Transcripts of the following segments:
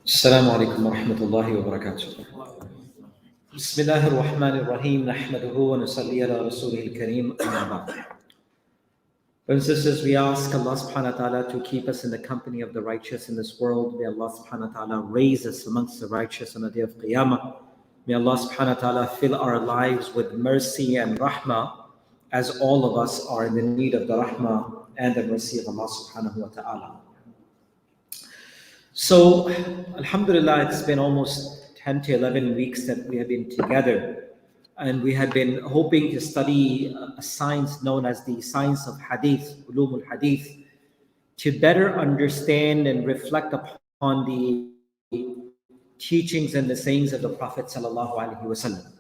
السلام عليكم ورحمة الله وبركاته. بسم الله الرحمن الرحيم نحمده ونصلي على رسوله الكريم أما بعد. Brothers and sisters, we ask Allah subhanahu wa ta'ala to keep us in the company of the righteous in this world. May Allah subhanahu wa ta'ala raise us amongst the righteous on the day of Qiyamah. May Allah subhanahu wa ta'ala fill our lives with mercy and rahmah, as all of us are in the need of the rahmah and the mercy of Allah subhanahu wa ta'ala. So, alhamdulillah, it's been almost 10 to 11 weeks that we have been together, and we have been hoping to study a science known as the Science of Hadith, Ulum al-Hadith, to better understand and reflect upon the teachings and the sayings of the Prophet sallallahu alaihi wasallam.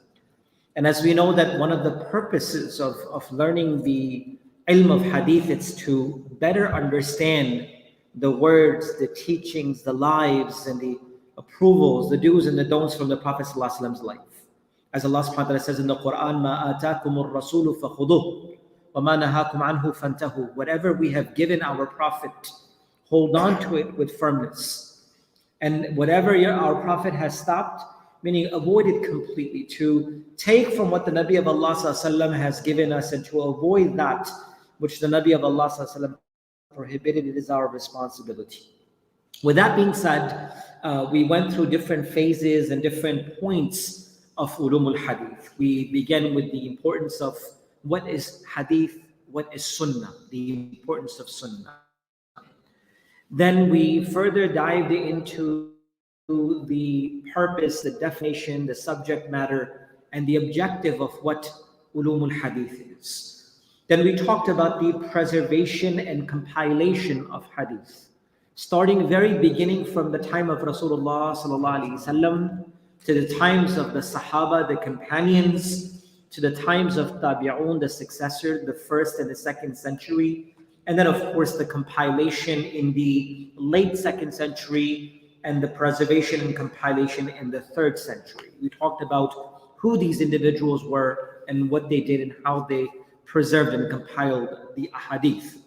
And as we know that one of the purposes of learning the ilm of hadith is to better understand the words, the teachings, the lives, and the approvals, the do's and the don'ts from the Prophet ﷺ's life. As Allah subhanahu wa ta'ala says in the Quran, مَا آتَاكُمُ الرَّسُولُ فَخُذُوهُ وَمَا نَهَاكُمْ عَنْهُ فَانْتَهُوا. Whatever we have given our Prophet, hold on to it with firmness. And whatever our Prophet has stopped, meaning avoid it completely. To take from what the Nabi of Allah ﷺ has given us and to avoid that which the Nabi of Allah ﷺ prohibited, it is our responsibility. With that being said, we went through different phases and different points of Ulum al-Hadith. We began with the importance of what is Hadith, what is Sunnah, the importance of Sunnah. Then we further dived into the purpose, the definition, the subject matter, and the objective of what Ulum al-Hadith is. Then we talked about the preservation and compilation of hadith, starting very beginning from the time of Rasulullah sallallahu alaihi wasallam to the times of the Sahaba, the companions, to the times of Tabi'un, the successor, the first and the second century, and then of course the compilation in the late second century and the preservation and compilation in the third century. We talked about who these individuals were and what they did and how they preserved and compiled the hadith.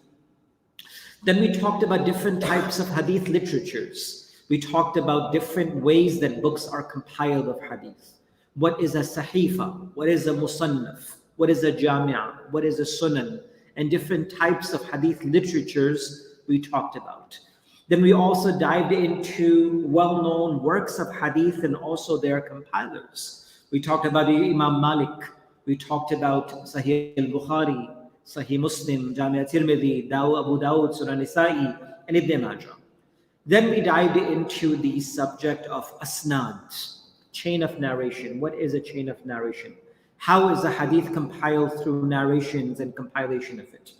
Then we talked about different types of hadith literatures. We talked about different ways that books are compiled of hadith. What is a sahifa? What is a musannaf? What is a jami'ah? What is a sunan? And different types of hadith literatures we talked about. Then we also dived into well-known works of hadith and also their compilers. We talked about Imam Malik. We talked about Sahih al-Bukhari, Sahih Muslim, Jami' al-Tirmidhi, Abu Dawud, Sunan Nisa'i, and Ibn Majah. Then we dived into the subject of asnad, chain of narration. What is a chain of narration? How is a hadith compiled through narrations and compilation of it?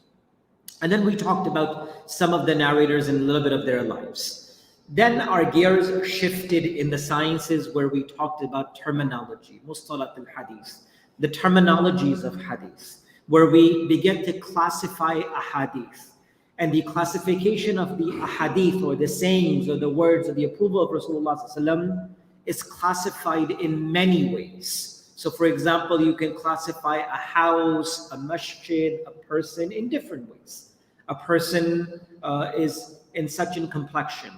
And then we talked about some of the narrators and a little bit of their lives. Then our gears shifted in the sciences where we talked about terminology, mustalah al-hadith, the terminologies of hadith, where we begin to classify a hadith. And the classification of the ahadith, or the sayings or the words or the approval of Rasulullah ﷺ, is classified in many ways. So for example, you can classify a house, a masjid, a person in different ways. A person is in such in complexion,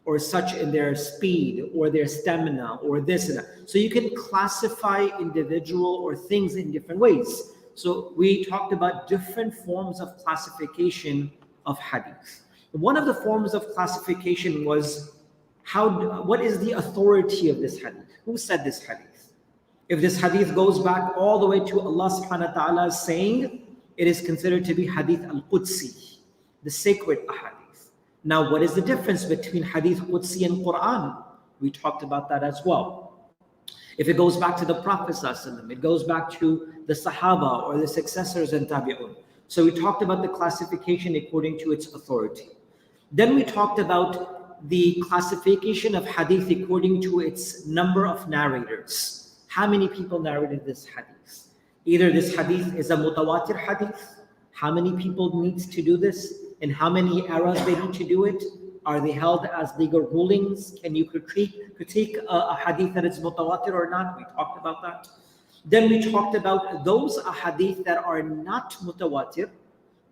or such in their speed, or their stamina, or this and that. So you can classify individual or things in different ways. So we talked about different forms of classification of hadith. One of the forms of classification was what is the authority of this hadith? Who said this hadith? If this hadith goes back all the way to Allah subhanahu wa ta'ala saying, it is considered to be hadith al-Qudsi, the sacred hadith. Now, what is the difference between hadith Qudsi and Quran? We talked about that as well. If it goes back to the Prophet ﷺ, it goes back to the Sahaba or the successors and Tabi'un. So we talked about the classification according to its authority. Then we talked about the classification of hadith according to its number of narrators. How many people narrated this hadith? Either this hadith is a mutawatir hadith. How many people need to do this? In how many eras they need to do it? Are they held as legal rulings? Can you critique a hadith that is mutawatir or not? We talked about that. Then we talked about those ahadith that are not mutawatir,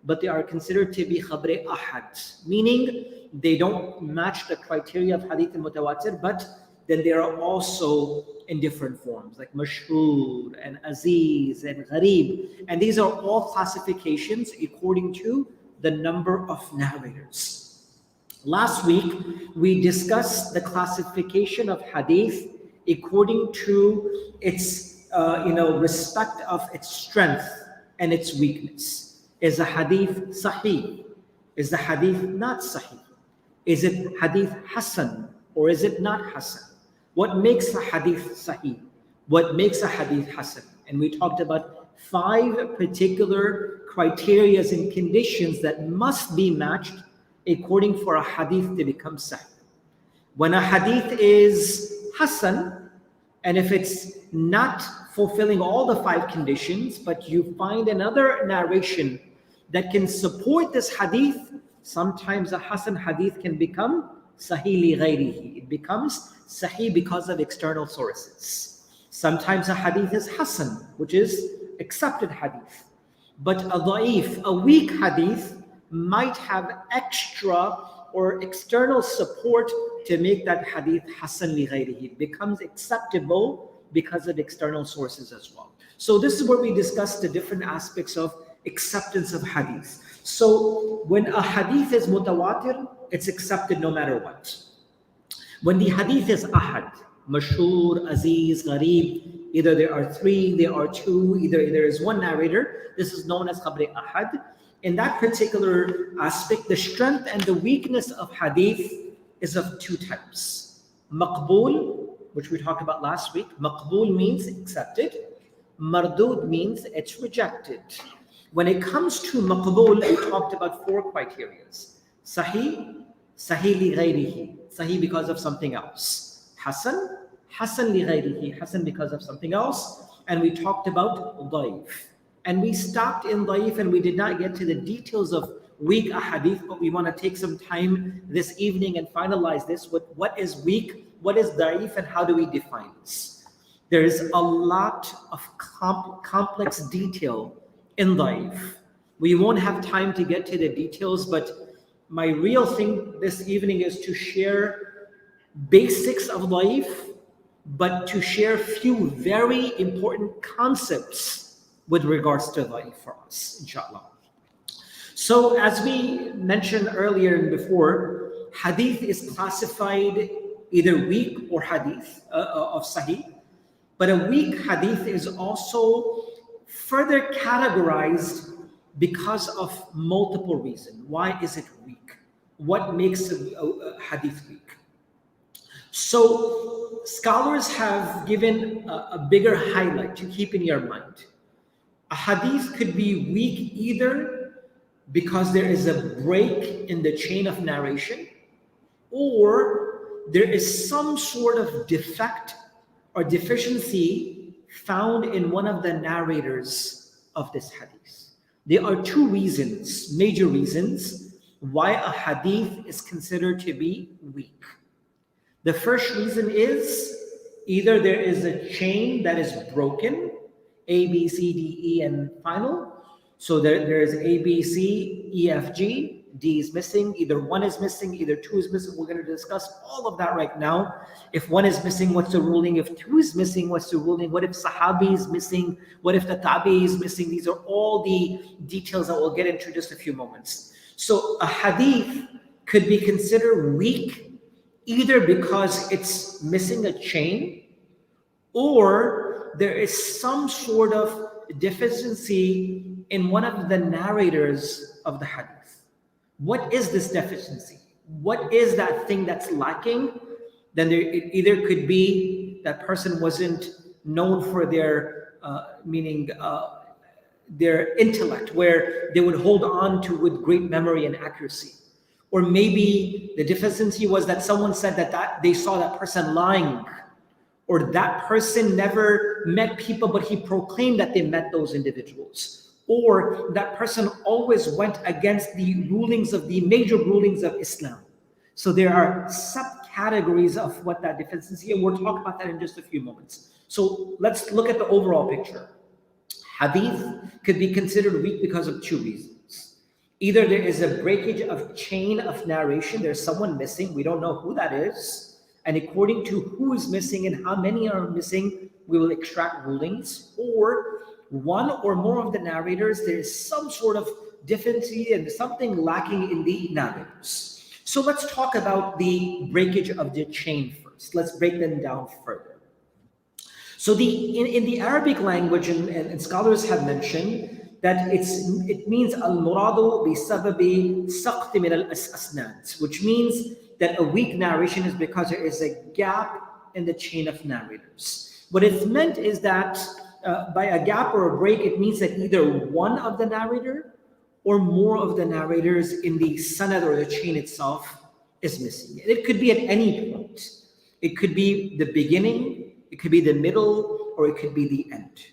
but they are considered to be khabre ahad, meaning they don't match the criteria of hadith and mutawatir, but then they are also in different forms like mashhur and aziz and gharib. And these are all classifications according to the number of narrators. Last week, we discussed the classification of hadith according to its respect of its strength and its weakness. Is a hadith sahih? Is the hadith not sahih? Is it hadith hasan or is it not hasan? What makes a hadith sahih? What makes a hadith hasan? And we talked about 5 particular criteria and conditions that must be matched according for a hadith to become sahih. When a hadith is hasan, and if it's not fulfilling all the 5 conditions, but you find another narration that can support this hadith, sometimes a hasan hadith can become sahih li ghayrihi. It becomes sahih because of external sources. Sometimes a hadith is hasan, which is accepted hadith. But a da'if, a weak hadith, might have extra or external support to make that hadith hasan li ghayrihi. It becomes acceptable because of external sources as well. So this is where we discuss the different aspects of acceptance of hadith. So when a hadith is mutawatir, it's accepted no matter what. When the hadith is ahad, mashhur, aziz, gharib, either there are 3, there are 2, either there is 1 narrator, this is known as khabre ahad. In that particular aspect, the strength and the weakness of hadith is of 2 types. Maqbool, which we talked about last week. Maqbool means accepted. Mardud means it's rejected. When it comes to maqbool, we talked about 4 criteria. Sahih, sahih li ghayrihi, sahih because of something else. Hasan, hasan li ghayrihi, hasan because of something else. And we talked about daif. And we stopped in daif and we did not get to the details of weak ahadith, but we want to take some time this evening and finalize this with what is weak, what is daif, and how do we define this. There is a lot of complex detail in daif. We won't have time to get to the details, but my real thing this evening is to share basics of daif, but to share few very important concepts with regards to daif for us, inshallah. So as we mentioned earlier and before, hadith is classified either weak or hadith of sahih, but a weak hadith is also further categorized because of multiple reasons. Why is it weak? What makes a hadith weak? So scholars have given a bigger highlight to keep in your mind. A hadith could be weak either because there is a break in the chain of narration, or there is some sort of defect or deficiency found in one of the narrators of this hadith. There are 2 reasons, major reasons, why a hadith is considered to be weak. The first reason is either there is a chain that is broken, A, B, C, D, E, and final. So there is A, B, C, E, F, G, D is missing, either 1 is missing, either 2 is missing. We're going to discuss all of that right now. If 1 is missing, what's the ruling? If 2 is missing, what's the ruling? What if sahabi is missing? What if the tabi is missing? These are all the details that we'll get into in just a few moments. So a hadith could be considered weak either because it's missing a chain, or there is some sort of deficiency in one of the narrators of the hadith. What is this deficiency? What is that thing that's lacking? Then it either could be that person wasn't known for their their intellect, where they would hold on to with great memory and accuracy. Or maybe the deficiency was that someone said that they saw that person lying, or that person never met people, but he proclaimed that they met those individuals. Or that person always went against the rulings of the major rulings of Islam. So there are subcategories of what that deficiency, and we'll talk about that in just a few moments. So let's look at the overall picture. Hadith could be considered weak because of 2 reasons. Either there is a breakage of chain of narration, there's someone missing, we don't know who that is, and according to who is missing and how many are missing, we will extract rulings. Or one or more of the narrators, there is some sort of deficiency and something lacking in the narrators. So let's talk about the breakage of the chain first. Let's break them down further. So in the Arabic language, and scholars have mentioned that it means al-muradu bi-sababi saqti min al-asnad, which means that a weak narration is because there is a gap in the chain of narrators. What it's meant is that by a gap or a break, it means that either one of the narrator or more of the narrators in the sanad or the chain itself is missing. It could be at any point. It could be the beginning, it could be the middle, or it could be the end.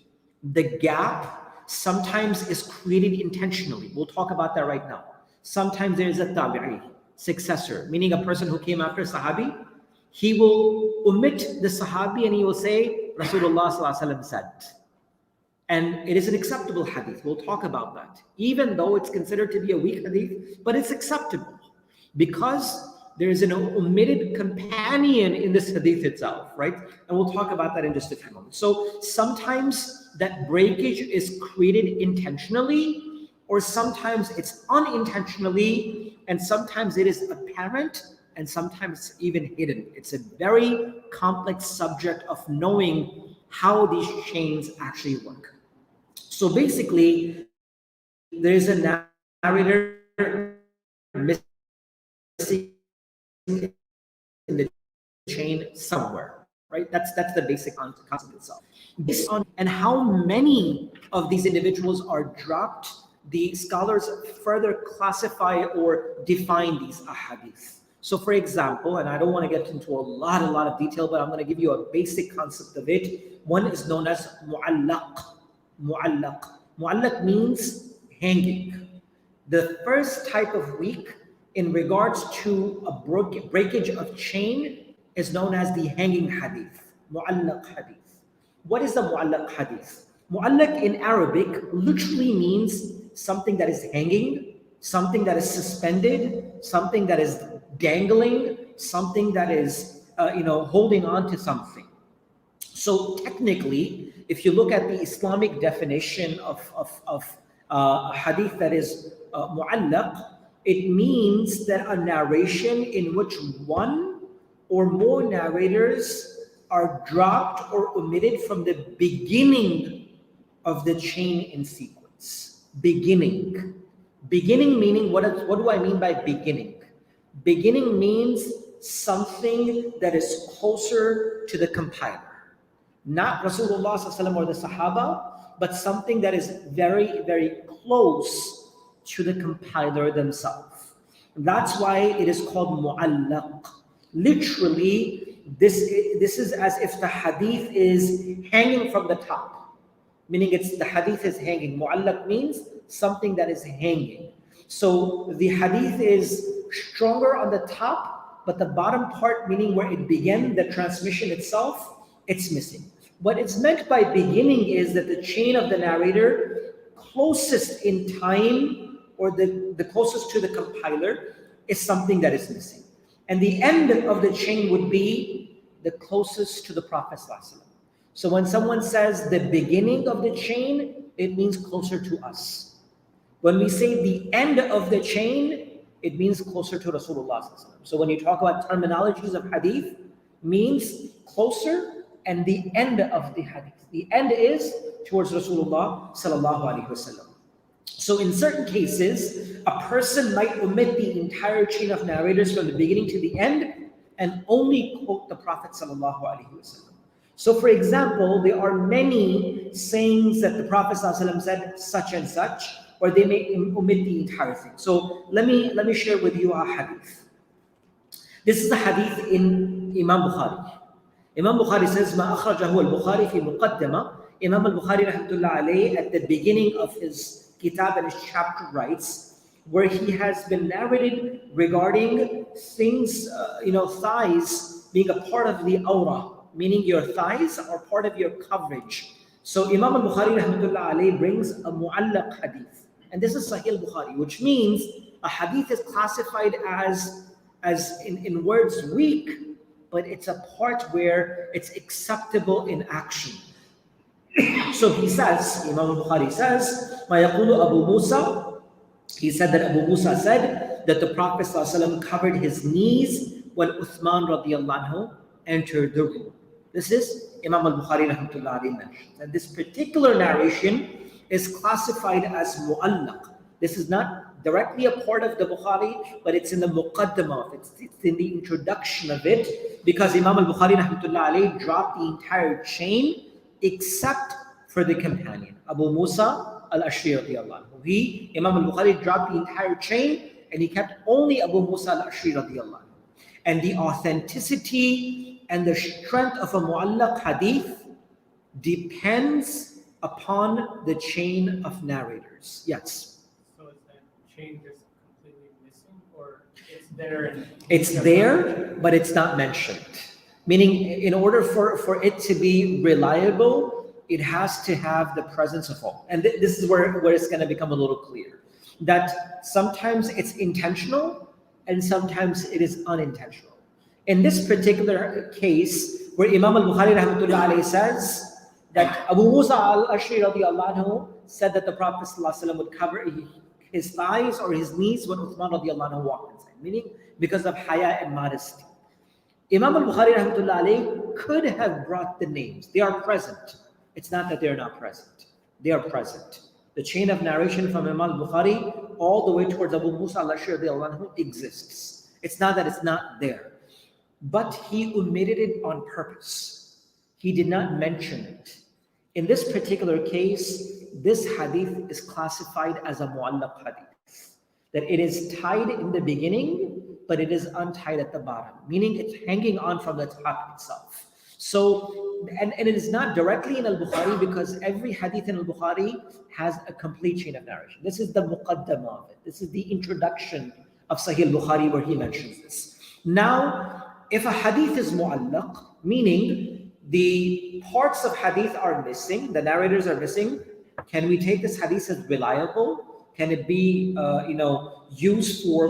The gap sometimes is created intentionally. We'll talk about that right now. Sometimes there is a tabi'i, successor, meaning a person who came after Sahabi. He will omit the Sahabi and he will say, Rasulullah Sallallahu Alaihi Wasallam said. And it is an acceptable hadith. We'll talk about that. Even though it's considered to be a weak hadith, but it's acceptable because there is an omitted companion in this hadith itself, right? And we'll talk about that in just a few moments. So sometimes that breakage is created intentionally, or sometimes it's unintentionally, and sometimes it is apparent, and sometimes even hidden. It's a very complex subject of knowing how these chains actually work. So basically, there is a narrator missing in the chain somewhere, right? That's the basic concept itself. Based on and how many of these individuals are dropped, the scholars further classify or define these ahadith. So for example, and I don't want to get into a lot of detail, but I'm going to give you a basic concept of it. One is known as mu'allaq. Mu'allaq. Mu'allaq means hanging. The first type of weak in regards to a breakage of chain is known as the hanging hadith, mu'allaq hadith. What is the mu'allaq hadith? Mu'allaq in Arabic literally means something that is hanging, something that is suspended, something that is dangling, something that is holding on to something. So technically, if you look at the Islamic definition of hadith that is mu'allaq, it means that a narration in which one or more narrators are dropped or omitted from the beginning of the chain in sequence. Beginning. Beginning meaning, what do I mean by beginning? Beginning means something that is closer to the compiler. Not Rasulullah or the Sahaba, but something that is very, very close to the compiler themselves. That's why it is called mu'allaq. Literally, this is as if the hadith is hanging from the top, meaning the hadith is hanging. Mu'allaq means something that is hanging. So the hadith is stronger on the top, but the bottom part, meaning where it began, the transmission itself, it's missing. What it's meant by beginning is that the chain of the narrator closest in time, or the closest to the compiler, is something that is missing. And the end of the chain would be the closest to the Prophet ﷺ. So when someone says the beginning of the chain, it means closer to us. When we say the end of the chain, it means closer to Rasulullah ﷺ. So when you talk about terminologies of hadith, means closer and the end of the hadith. The end is towards Rasulullah sallallahu alaihi wasallam. So in certain cases, a person might omit the entire chain of narrators from the beginning to the end and only quote the Prophet sallallahu alaihi wasallam. So for example, there are many sayings that the Prophet sallallahu alaihi wasallam said such and such, or they may omit the entire thing. So let me share with you a hadith. This is a hadith in Imam Bukhari. Imam Bukhari says, "Ma akhrajahu al-Bukhari fi muqaddama." Imam al-Bukhari rahmatullah alayhi, at the beginning of his kitab and his chapter, writes where he has been narrated regarding things, thighs being a part of the awrah, meaning your thighs are part of your coverage. So Imam al-Bukhari rahmatullah alayhi brings a mu'allaq hadith. And this is Sahih al-Bukhari, which means a hadith is classified as in words weak, but it's a part where it's acceptable in action. So he says, Imam al-Bukhari says, "Ma yaqulu Abu Musa," he said that Abu Musa said that the Prophet ﷺ covered his knees when Uthman radiallahu anhu entered the room. This is Imam al-Bukhari rahmatullahi alayhi mentions. And this particular narration is classified as mu'allaq. This is not directly a part of the Bukhari, but it's in the muqaddamah, it's in the introduction of it, because Imam al-Bukhari rahmatullahi alayhi dropped the entire chain except for the companion, Abu Musa al-Ashri radiallahu anhu. Imam al-Bukhari dropped the entire chain and he kept only Abu Musa al-Ashri radiallahu anhu. And the authenticity and the strength of a mu'allaq hadith depends upon the chain of narrators. Yes? So is that chain just completely missing, or it's there? It's there, but it's not mentioned. Meaning, in order for it to be reliable, it has to have the presence of all. And this is where it's going to become a little clear. That sometimes it's intentional and sometimes it is unintentional. In this particular case, where Imam al-Bukhari rahmatullahi alayhi says that Abu Musa al-Ashri radiallahu anhu said that the Prophet ﷺ would cover his thighs or his knees when Uthman radiallahu anhu walked inside, meaning because of haya and modesty. Imam al-Bukhari rahmatullahi alayhi could have brought the names. They are present. It's not that they're not present. They are present. The chain of narration from Imam al-Bukhari all the way towards Abu Musa al-Ashri radiallahu anhu exists. It's not that it's not there. But he omitted it on purpose. He did not mention it. In this particular case, this hadith is classified as a mu'allaq hadith. That it is tied in the beginning, but it is untied at the bottom, meaning it's hanging on from the top itself. So, and it is not directly in al-Bukhari, because every hadith in al-Bukhari has a complete chain of narration. This is the muqaddamah of it. This is the introduction of Sahih al-Bukhari where he mentions this. Now, if a hadith is mu'allaq, meaning the parts of hadith are missing, the narrators are missing, can we take this hadith as reliable? Can it be, used for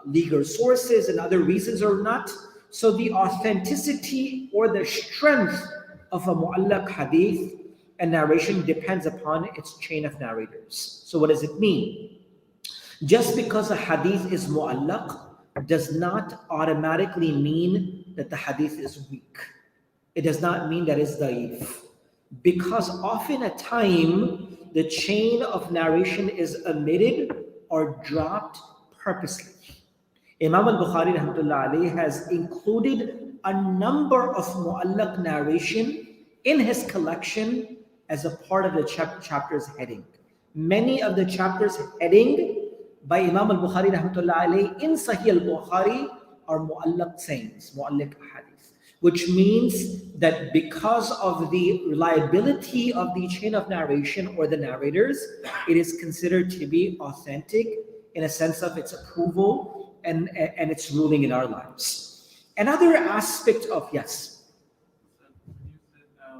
legal sources and other reasons or not? So the authenticity or the strength of a mu'allaq hadith and narration depends upon its chain of narrators. So what does it mean? Just because a hadith is mu'allaq does not automatically mean that the hadith is weak. It does not mean that it's da'if. Because often at time, the chain of narration is omitted or dropped purposely. Imam al-Bukhari rahmatullahi alayhi has included a number of mu'allaq narration in his collection as a part of the chapter's heading. Many of the chapter's heading by Imam al-Bukhari rahmatullahi alayhi in Sahih al-Bukhari are mu'allaq sayings, mu'allaq hadith, which means that because of the reliability of the chain of narration or the narrators, it is considered to be authentic in a sense of its approval and its ruling in our lives. Another aspect of, yes? You said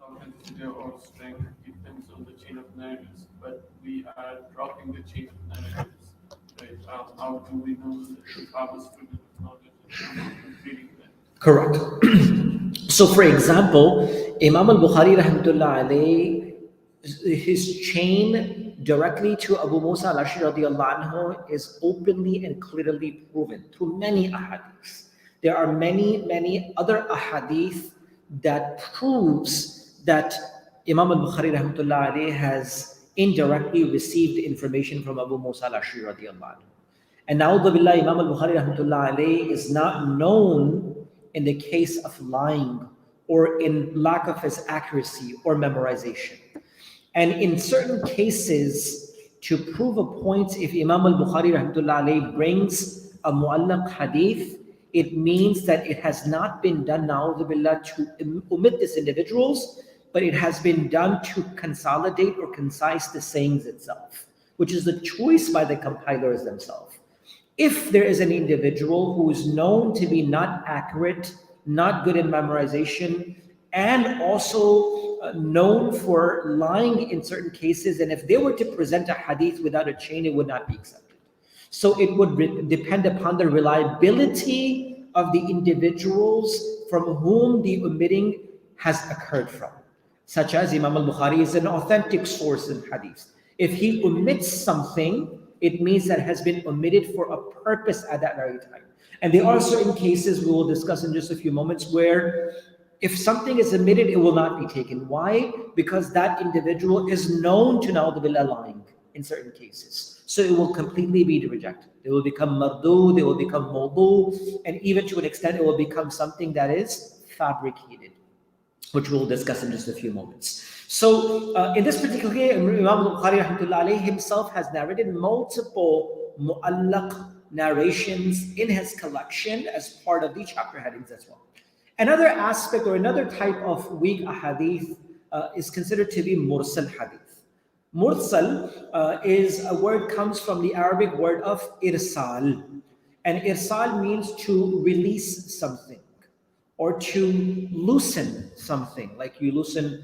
authenticity or strength depends on the chain of narrators, but we are dropping the chain of narrators. Right? How do we know that the Prophet's student knowledge is reading that? Correct. So for example, Imam al-Bukhari rahmatullahi alayhi, his chain directly to Abu Musa al-Ashri radiallahu anhu is openly and clearly proven through many ahadith. There are many other ahadith that proves that Imam al-Bukhari rahmatullahi alayhi has indirectly received information from Abu Musa al-Ashri radiallahu anhu. And na'udhu billah, Imam al-Bukhari rahmatullahi alayhi is not known in the case of lying or in lack of his accuracy or memorization. And in certain cases, to prove a point, if Imam al-Bukhari rahmatullahi alayhi brings a mu'allaq hadith, it means that it has not been done, na'udhu billah, to omit these individuals, but it has been done to consolidate or concise the sayings itself, which is the choice by the compilers themselves. If there is an individual who is known to be not accurate, not good in memorization, and also known for lying in certain cases, and if they were to present a hadith without a chain, it would not be accepted. So it would depend upon the reliability of the individuals from whom the omitting has occurred from. Such as Imam al-Bukhari is an authentic source in hadith. If he omits something, it means that it has been omitted for a purpose at that very time. And there are certain cases we will discuss in just a few moments where if something is omitted, it will not be taken. Why? Because that individual is known to na'udhu lying in certain cases. So it will completely be rejected. It will become mardud, it will become mawdu, and even to an extent it will become something that is fabricated, which we'll discuss in just a few moments. So in this particular case, Imam al-Bukhari rahmatullah alayhi himself has narrated multiple mu'allaq narrations in his collection as part of the chapter headings as well. Another aspect or another type of weak ahadith is considered to be mursal hadith. Mursal is a word comes from the Arabic word of irsal. And irsal means to release something or to loosen something, like you loosen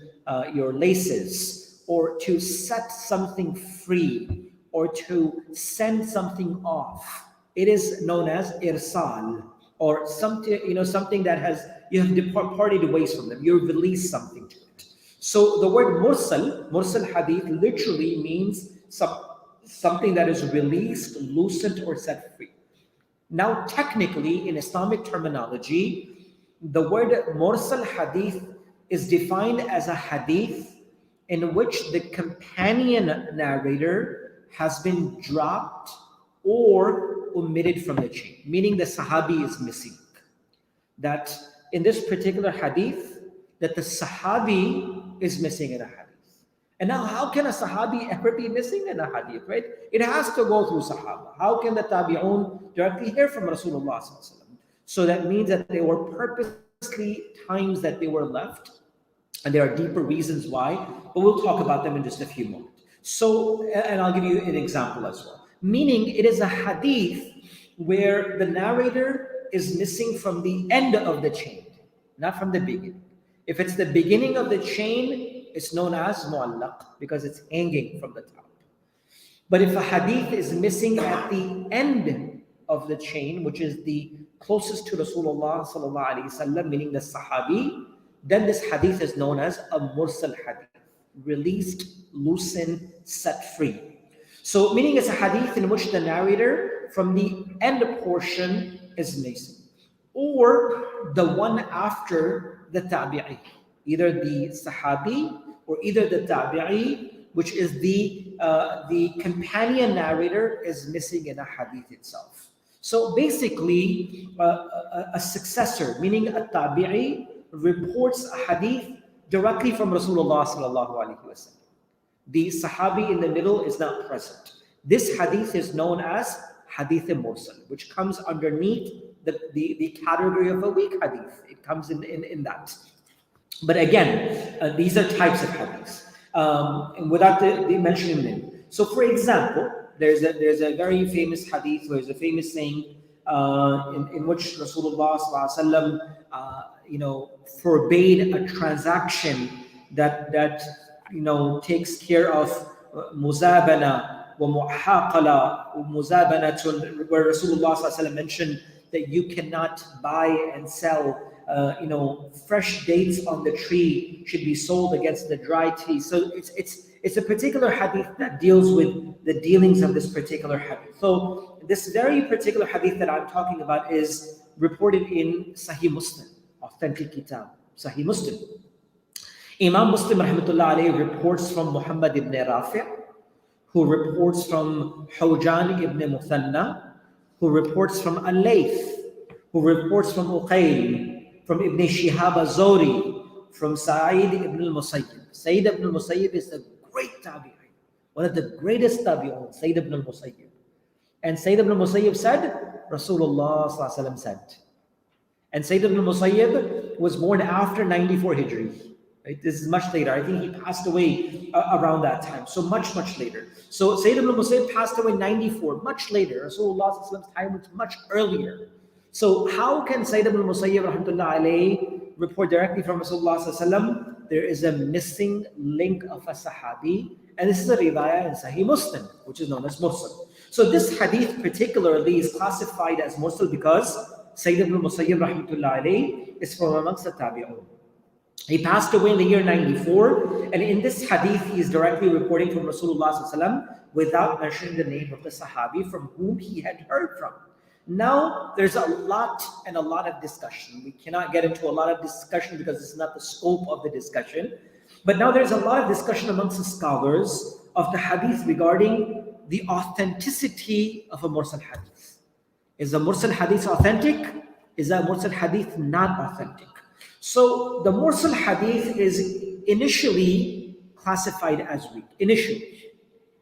your laces, or to set something free, or to send something off. It is known as irsal, or something, something that you have departed away from them. You've released something to it. So the word mursal hadith literally means something that is released, loosened, or set free. Now, technically, in Islamic terminology, the word mursal hadith is defined as a hadith in which the companion narrator has been dropped or omitted from the chain, meaning the sahabi is missing. That in this particular hadith, that the sahabi is missing in a hadith. And now how can a sahabi ever be missing in a hadith, right? It has to go through sahaba. How can the tabi'un directly hear from Rasulullah sallallahu alaihi wasallam? So that means that there were purposely times that they were left, and there are deeper reasons why, but we'll talk about them in just a few moments. So, and I'll give you an example as well. Meaning it is a hadith where the narrator is missing from the end of the chain, not from the beginning. If it's the beginning of the chain, it's known as mu'allaq because it's hanging from the top. But if a hadith is missing at the end of the chain, which is the closest to Rasulullah sallallahu alaihi wasallam, meaning the sahabi, then this hadith is known as a mursal hadith, released, loosened, set free. So meaning it's a hadith in which the narrator from the end portion is missing, or the one after the tabi'i, either the sahabi or either the tabi'i, which is the companion narrator, is missing in a hadith itself. So basically, a successor, meaning a tabi'i, reports a hadith directly from Rasulullah sallallahu alaihi wasallam. The sahabi in the middle is not present. This hadith is known as hadith mursal, which comes underneath the category of a weak hadith. It comes in that. But again, these are types of hadiths, and without the mentioning them. So, for example, there's a very famous hadith, where there's a famous saying in which Rasulullah sallallahu alaihi wasallam, forbade a transaction that takes care of muzabana wa muhaqala muzabanatun, where Rasulullah sallallahu alaihi wasallam mentioned that you cannot buy and sell fresh dates on the tree should be sold against the dry tree. So it's a particular hadith that deals with the dealings of this particular hadith. So this very particular hadith that I'm talking about is reported in Sahih Muslim, authentic kitab, Sahih Muslim. Imam Muslim rahmatullah alayhi reports from Muhammad ibn Rafi', who reports from Hawjan ibn Muthanna, who reports from Al-Layth, who reports from Uqayl, from Ibn Shihab az-Zuhri, from Sa'id ibn al-Musayyib. Sa'id ibn al-Musayyib is a great tabi'i, one of the greatest tabi'un, Sa'id ibn al-Musayyib. And Sa'id ibn al-Musayyib said, Rasulullah sallallahu alaihi wasallam said. And Sa'id ibn al-Musayyib was born after 94 Hijri. Right? This is much later. I think he passed away around that time. So much later. So Sayyid ibn Musayyib passed away 94, much later. Rasulullah's time was much earlier. So how can Sayyid ibn Musayyib rahmatullah alayhi report directly from Rasulullah sallallahu alaihi wasallam there is a missing link of a Sahabi, and this is a riwayah in Sahih Muslim, which is known as Mursal. So this hadith particularly is classified as Mursal because Sayyid ibn Musayyib rahmatullah alayhi is from amongst the Tabi'un. He passed away in the year 94, and in this hadith he is directly reporting from Rasulullah sallallahu alaihi wasallam without mentioning the name of the Sahabi from whom he had heard from. Now, there's a lot of discussion. We cannot get into a lot of discussion because it's not the scope of the discussion. But now there's a lot of discussion amongst the scholars of the hadith regarding the authenticity of a mursal hadith. Is a mursal hadith authentic? Is a mursal hadith not authentic? So the mursal hadith is initially classified as weak. Initially,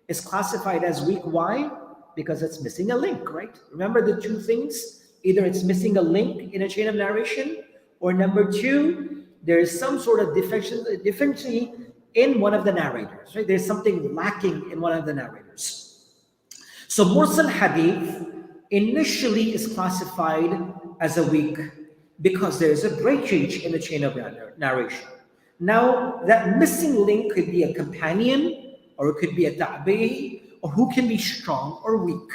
it's classified as weak. Why? Because it's missing a link, right? Remember the two things? Either it's missing a link in a chain of narration, or number two, there is some sort of deficiency in one of the narrators, right? There's something lacking in one of the narrators. So mursal hadith initially is classified as a weak because there is a breakage in the chain of narration. Now, that missing link could be a companion, or it could be a tabi'i, or who can be strong or weak.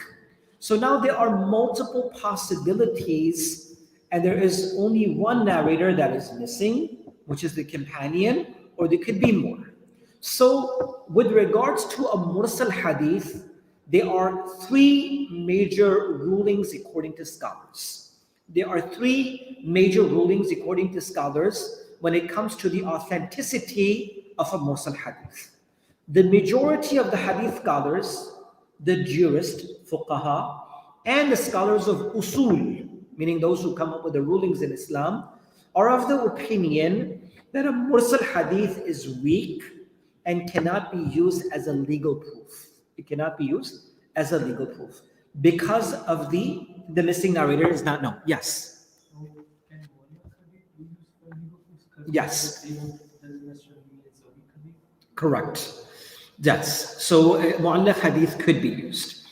So now there are multiple possibilities, and there is only one narrator that is missing, which is the companion, or there could be more. So with regards to a mursal hadith, there are three major rulings according to scholars. There are three major rulings according to scholars when it comes to the authenticity of a mursal hadith. The majority of the hadith scholars, the jurists, fuqaha, and the scholars of usul, meaning those who come up with the rulings in Islam, are of the opinion that a mursal hadith is weak and cannot be used as a legal proof. It cannot be used as a legal proof because of the missing narrator is not known. Yes. So can one hadith be used for legal proofs? Yes. Doesn't necessarily mean it's a weak hadith. Correct. Yes. So mu'allaq hadith could be used.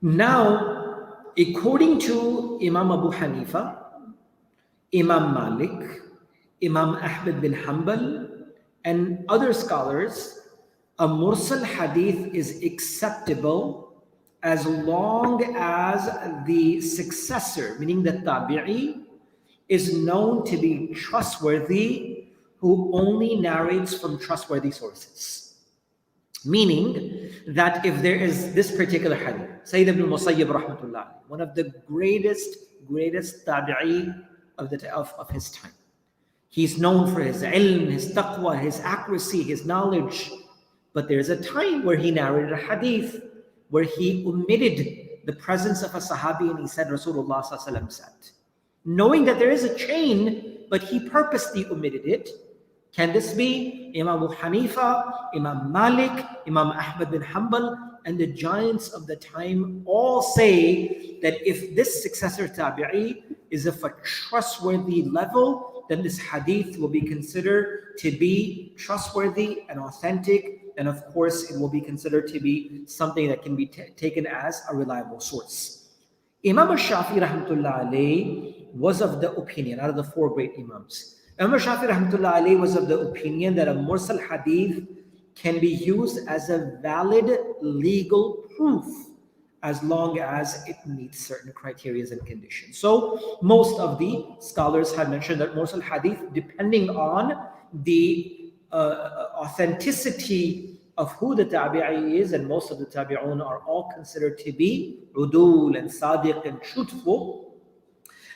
Now, according to Imam Abu Hanifa, Imam Malik, Imam Ahmad bin Hanbal, and other scholars, a mursal hadith is acceptable as long as the successor, meaning the tabi'i, is known to be trustworthy, who only narrates from trustworthy sources. Meaning that if there is this particular hadith, Sayyid ibn Musayyib rahmatullah, one of the greatest tabi'i of his time. He's known for his ilm, his taqwa, his accuracy, his knowledge. But there's a time where he narrated a hadith where he omitted the presence of a sahabi and he said Rasulullah sallallahu alaihi wasallam said. Knowing that there is a chain, but he purposely omitted it. Can this be Imam Abu Hanifa, Imam Malik, Imam Ahmad bin Hanbal, and the giants of the time all say that if this successor tabi'i is of a trustworthy level, then this hadith will be considered to be trustworthy and authentic, and of course it will be considered to be something that can be taken as a reliable source. Imam al-Shafi'i rahmatullah alayhi was of the opinion, out of the four great imams, Imam al-Shafi'i rahmatullah alayhi was of the opinion that a mursal hadith can be used as a valid legal proof as long as it meets certain criteria and conditions. So most of the scholars have mentioned that mursal hadith, depending on the authenticity of who the tabi'i is, and most of the tabi'un are all considered to be udul and sadiq and truthful.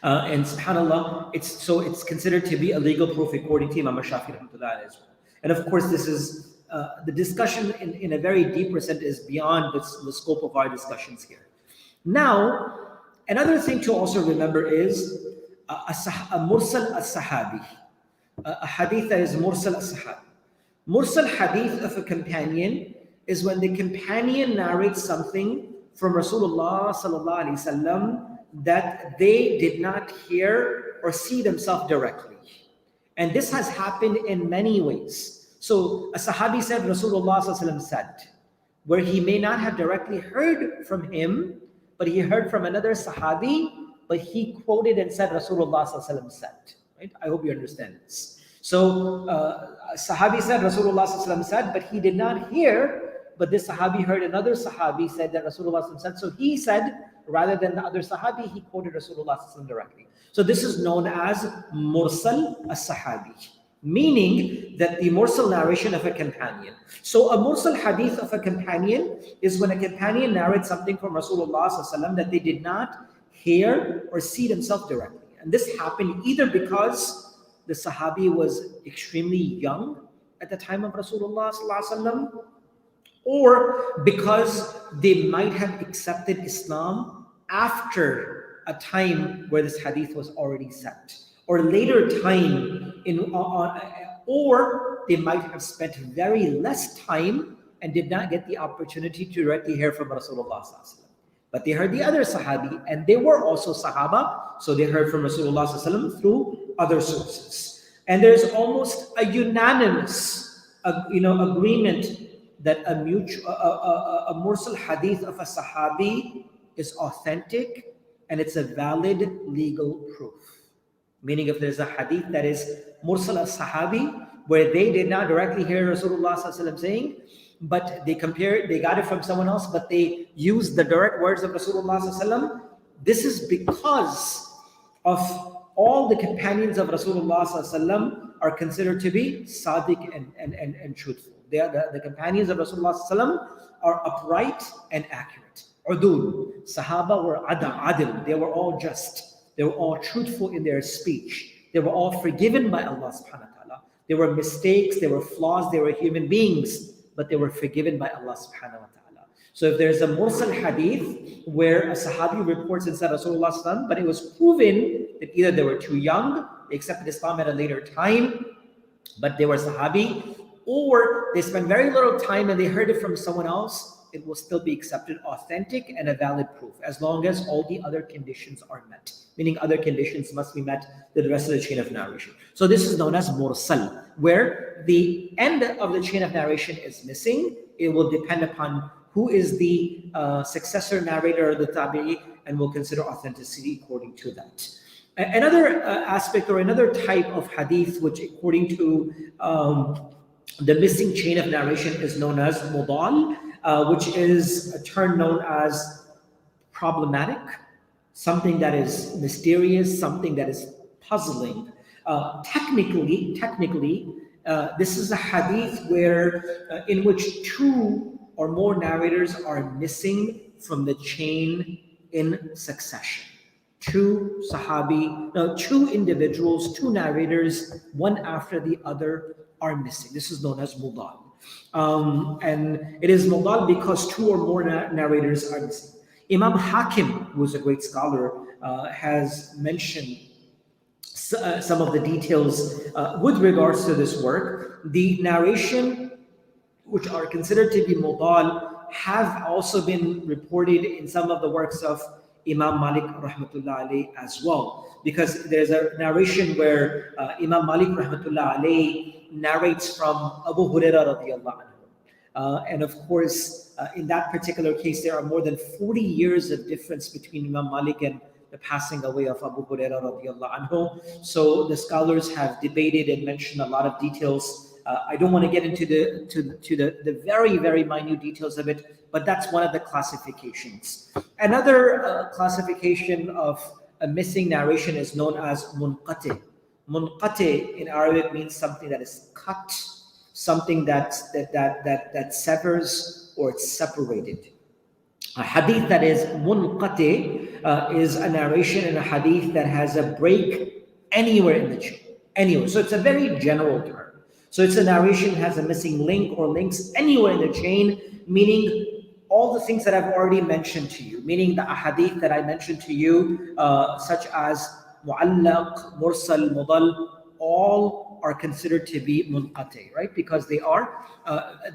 And subhanAllah, it's considered to be a legal proof according to Imam Shafi'i rahmatullah as well. And of course, this is the discussion in a very deeper sense is beyond the scope of our discussions here. Now, another thing to also remember is a mursal as-sahabi, a hadith that is mursal as-sahabi. Mursal hadith of a companion is when the companion narrates something from Rasulullah sallallahu alaihi wasallam that they did not hear or see themselves directly. And this has happened in many ways. So a sahabi said, Rasulullah sallallahu alaihi wasallam said, where he may not have directly heard from him, but he heard from another sahabi, but he quoted and said Rasulullah sallallahu alaihi wasallam said. Right? I hope you understand this. So Sahabi said, Rasulullah said, but he did not hear. But this Sahabi heard another Sahabi said that Rasulullah said. So he said, rather than the other Sahabi, he quoted Rasulullah directly. So this is known as Mursal as-Sahabi, meaning that the Mursal narration of a companion. So a Mursal hadith of a companion is when a companion narrates something from Rasulullah that they did not hear or see themselves directly. And this happened either because the Sahabi was extremely young at the time of Rasulullah or because they might have accepted Islam after a time where this hadith was already set, or later time or they might have spent very less time and did not get the opportunity to directly hear from Rasulullah. But they heard the other Sahabi, and they were also Sahaba, so they heard from Rasulullah through other sources. And there's almost a unanimous agreement that a mursal hadith of a Sahabi is authentic and it's a valid legal proof. Meaning, if there's a hadith that is mursal as-Sahabi, where they did not directly hear Rasulullah saying, but they got it from someone else, but they used the direct words of Rasulullah. This is because of all the companions of Rasulullah are considered to be sadiq and truthful. The companions of Rasulullah are upright and accurate. Udul. Sahaba were adil. They were all just. They were all truthful in their speech. They were all forgiven by Allah subhanahu wa ta'ala. There were mistakes, there were flaws, they were human beings, but they were forgiven by Allah subhanahu wa ta'ala. So if there's a mursal hadith where a Sahabi reports inside Rasulullah, but it was proven that either they were too young, they accepted Islam at a later time, but they were Sahabi, or they spent very little time and they heard it from someone else, it will still be accepted authentic and a valid proof, as long as all the other conditions are met. Meaning other conditions must be met to the rest of the chain of narration. So this is known as mursal, where the end of the chain of narration is missing. It will depend upon who is the successor narrator or the tabi'i, and will consider authenticity according to that. Another aspect or another type of hadith, which according to the missing chain of narration is known as mudal, which is a term known as problematic, something that is mysterious, something that is puzzling. Technically, this is a hadith where in which two or more narrators are missing from the chain in succession. Two individuals, two narrators, one after the other are missing. This is known as mudal. And it is mudal because two or more narrators are missing. Imam Hakim, who is a great scholar, has mentioned some of the details with regards to this work. The narration, which are considered to be mudal, have also been reported in some of the works of Imam Malik rahmatullah alayhi as well, because there's a narration where Imam Malik rahmatullah alayhi narrates from Abu Hurairah radiyallahu anhu. And of course, in that particular case, there are more than 40 years of difference between Imam Malik and the passing away of Abu Hurairah radiyallahu anhu. So the scholars have debated and mentioned a lot of details. I don't want to get into the very, very minute details of it, but that's one of the classifications. Another classification of a missing narration is known as munqati. Munqati in Arabic means something that is cut, something that severs or it's separated. A hadith that is munqati is a narration in a hadith that has a break anywhere in the chain, anywhere. So it's a very general term. So it's a narration that has a missing link or links anywhere in the chain, meaning all the things that I've already mentioned to you, meaning the ahadith that I mentioned to you, such as mu'allaq, mursal, mudal, all are considered to be munqati, right? Because they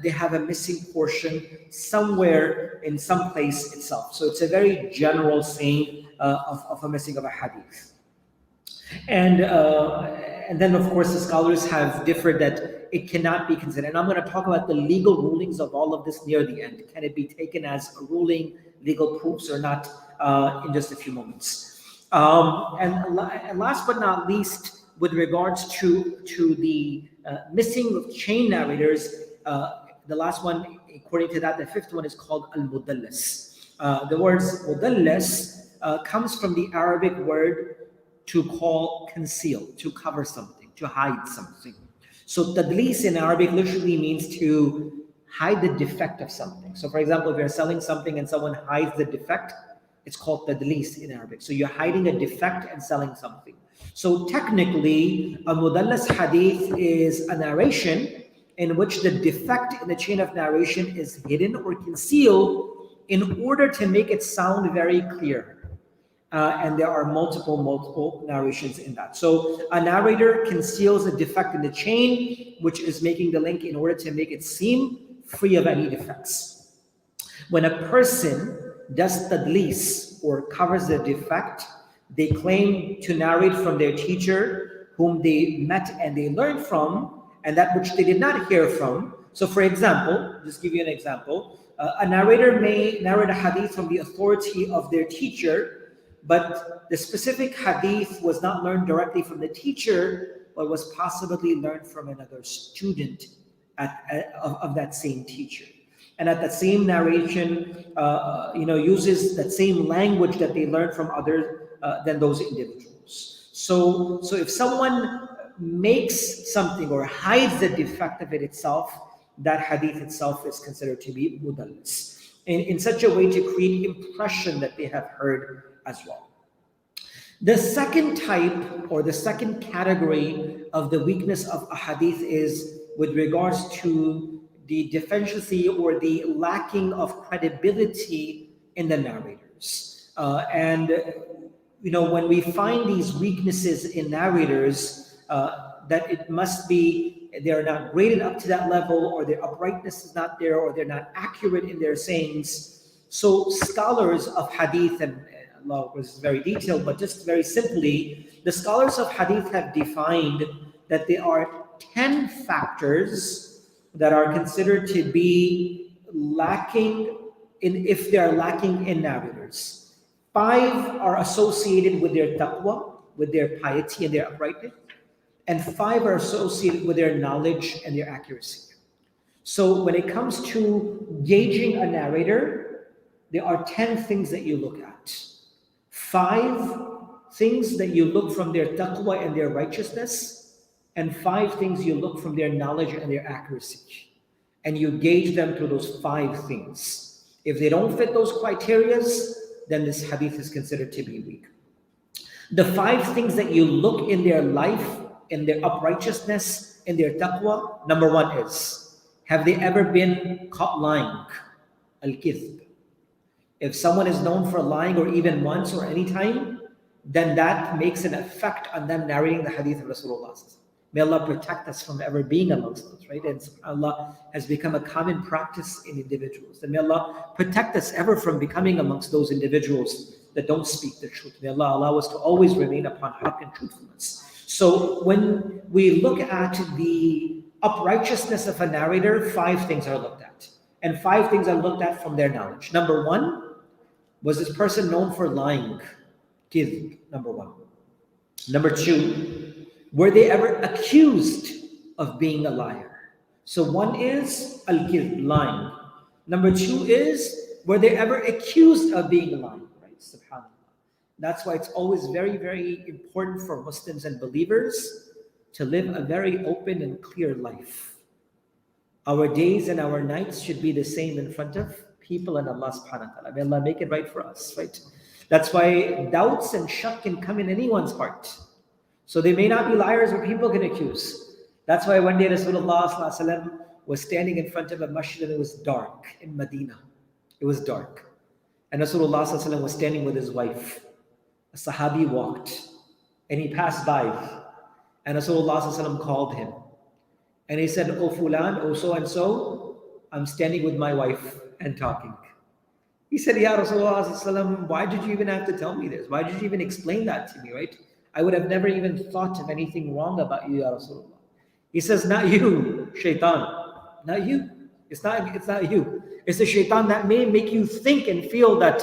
have a missing portion somewhere in some place itself. So it's a very general saying of a missing of a hadith. And then, of course, the scholars have differed that it cannot be considered. And I'm going to talk about the legal rulings of all of this near the end. Can it be taken as a ruling, legal proofs or not, in just a few moments. And last but not least, with regards to the missing of chain narrators, the last one, according to that, the fifth one is called al-mudallas. The words mudallas comes from the Arabic word to call, conceal, to cover something, to hide something. So tadlis in Arabic literally means to hide the defect of something. So for example, if you're selling something and someone hides the defect, it's called tadlis in Arabic. So you're hiding a defect and selling something. So technically, a mudallas hadith is a narration in which the defect in the chain of narration is hidden or concealed in order to make it sound very clear. And there are multiple narrations in that. So a narrator conceals a defect in the chain, which is making the link in order to make it seem free of any defects. When a person does tadlis or covers the defect, they claim to narrate from their teacher whom they met and they learned from, and that which they did not hear from. So for example, just give you an example, a narrator may narrate a hadith from the authority of their teacher, but the specific hadith was not learned directly from the teacher, but was possibly learned from another student of that same teacher. And at that same narration, uses that same language that they learned from others than those individuals. So if someone makes something or hides the defect of it itself, that hadith itself is considered to be mudallis, in such a way to create impression that they have heard as well. The second type or the second category of the weakness of a hadith is with regards to the deficiency or the lacking of credibility in the narrators. When we find these weaknesses in narrators, that it must be they're not graded up to that level, or their uprightness is not there, or they're not accurate in their sayings. So scholars of hadith, and Allah was very detailed, but just very simply, the scholars of hadith have defined that there are 10 factors that are considered to be lacking if they are lacking in narrators. 5 are associated with their taqwa, with their piety and their uprightness, and 5 are associated with their knowledge and their accuracy. So when it comes to gauging a narrator, there are 10 things that you look at. 5 things that you look from their taqwa and their righteousness, and 5 things you look from their knowledge and their accuracy. And you gauge them through those 5 things. If they don't fit those criteria, then this hadith is considered to be weak. The 5 things that you look in their life, in their uprightness, in their taqwa, number 1 is, have they ever been caught lying? Al-kidhb. If someone is known for lying, or even once or any time, then that makes an effect on them narrating the hadith of Rasulullah. May Allah protect us from ever being amongst those, right? And Allah has become a common practice in individuals. And may Allah protect us ever from becoming amongst those individuals that don't speak the truth. May Allah allow us to always remain upon haqq and truthfulness. So when we look at the uprightness of a narrator, 5 things are looked at. And 5 things are looked at from their knowledge. Number 1, was this person known for lying? Kidhb, number 1. Number 2, were they ever accused of being a liar? So 1 is al-kidhb, lying. Number 2 is, were they ever accused of being a liar? Right? Subhanallah. That's why it's always very, very important for Muslims and believers to live a very open and clear life. Our days and our nights should be the same in front of people and Allah subhanahu wa ta'ala. May Allah make it right for us, right? That's why doubts and shak can come in anyone's heart. So they may not be liars, but people can accuse. That's why one day Rasulullah sallallahu alaihi wasallam was standing in front of a masjid and it was dark in Medina. It was dark. And Rasulullah sallallahu alaihi wasallam was standing with his wife. A Sahabi walked and he passed by. And Rasulullah sallallahu alaihi wasallam called him. And he said, "Oh Fulan, oh so-and-so, I'm standing with my wife and talking." He said, "Ya Rasulullah sallallahu alaihi wasallam, why did you even have to tell me this? Why did you even explain that to me, right? I would have never even thought of anything wrong about you, Ya Rasulullah." He says, "Not you, shaitan. Not you. It's not you. It's the shaitan that may make you think and feel that,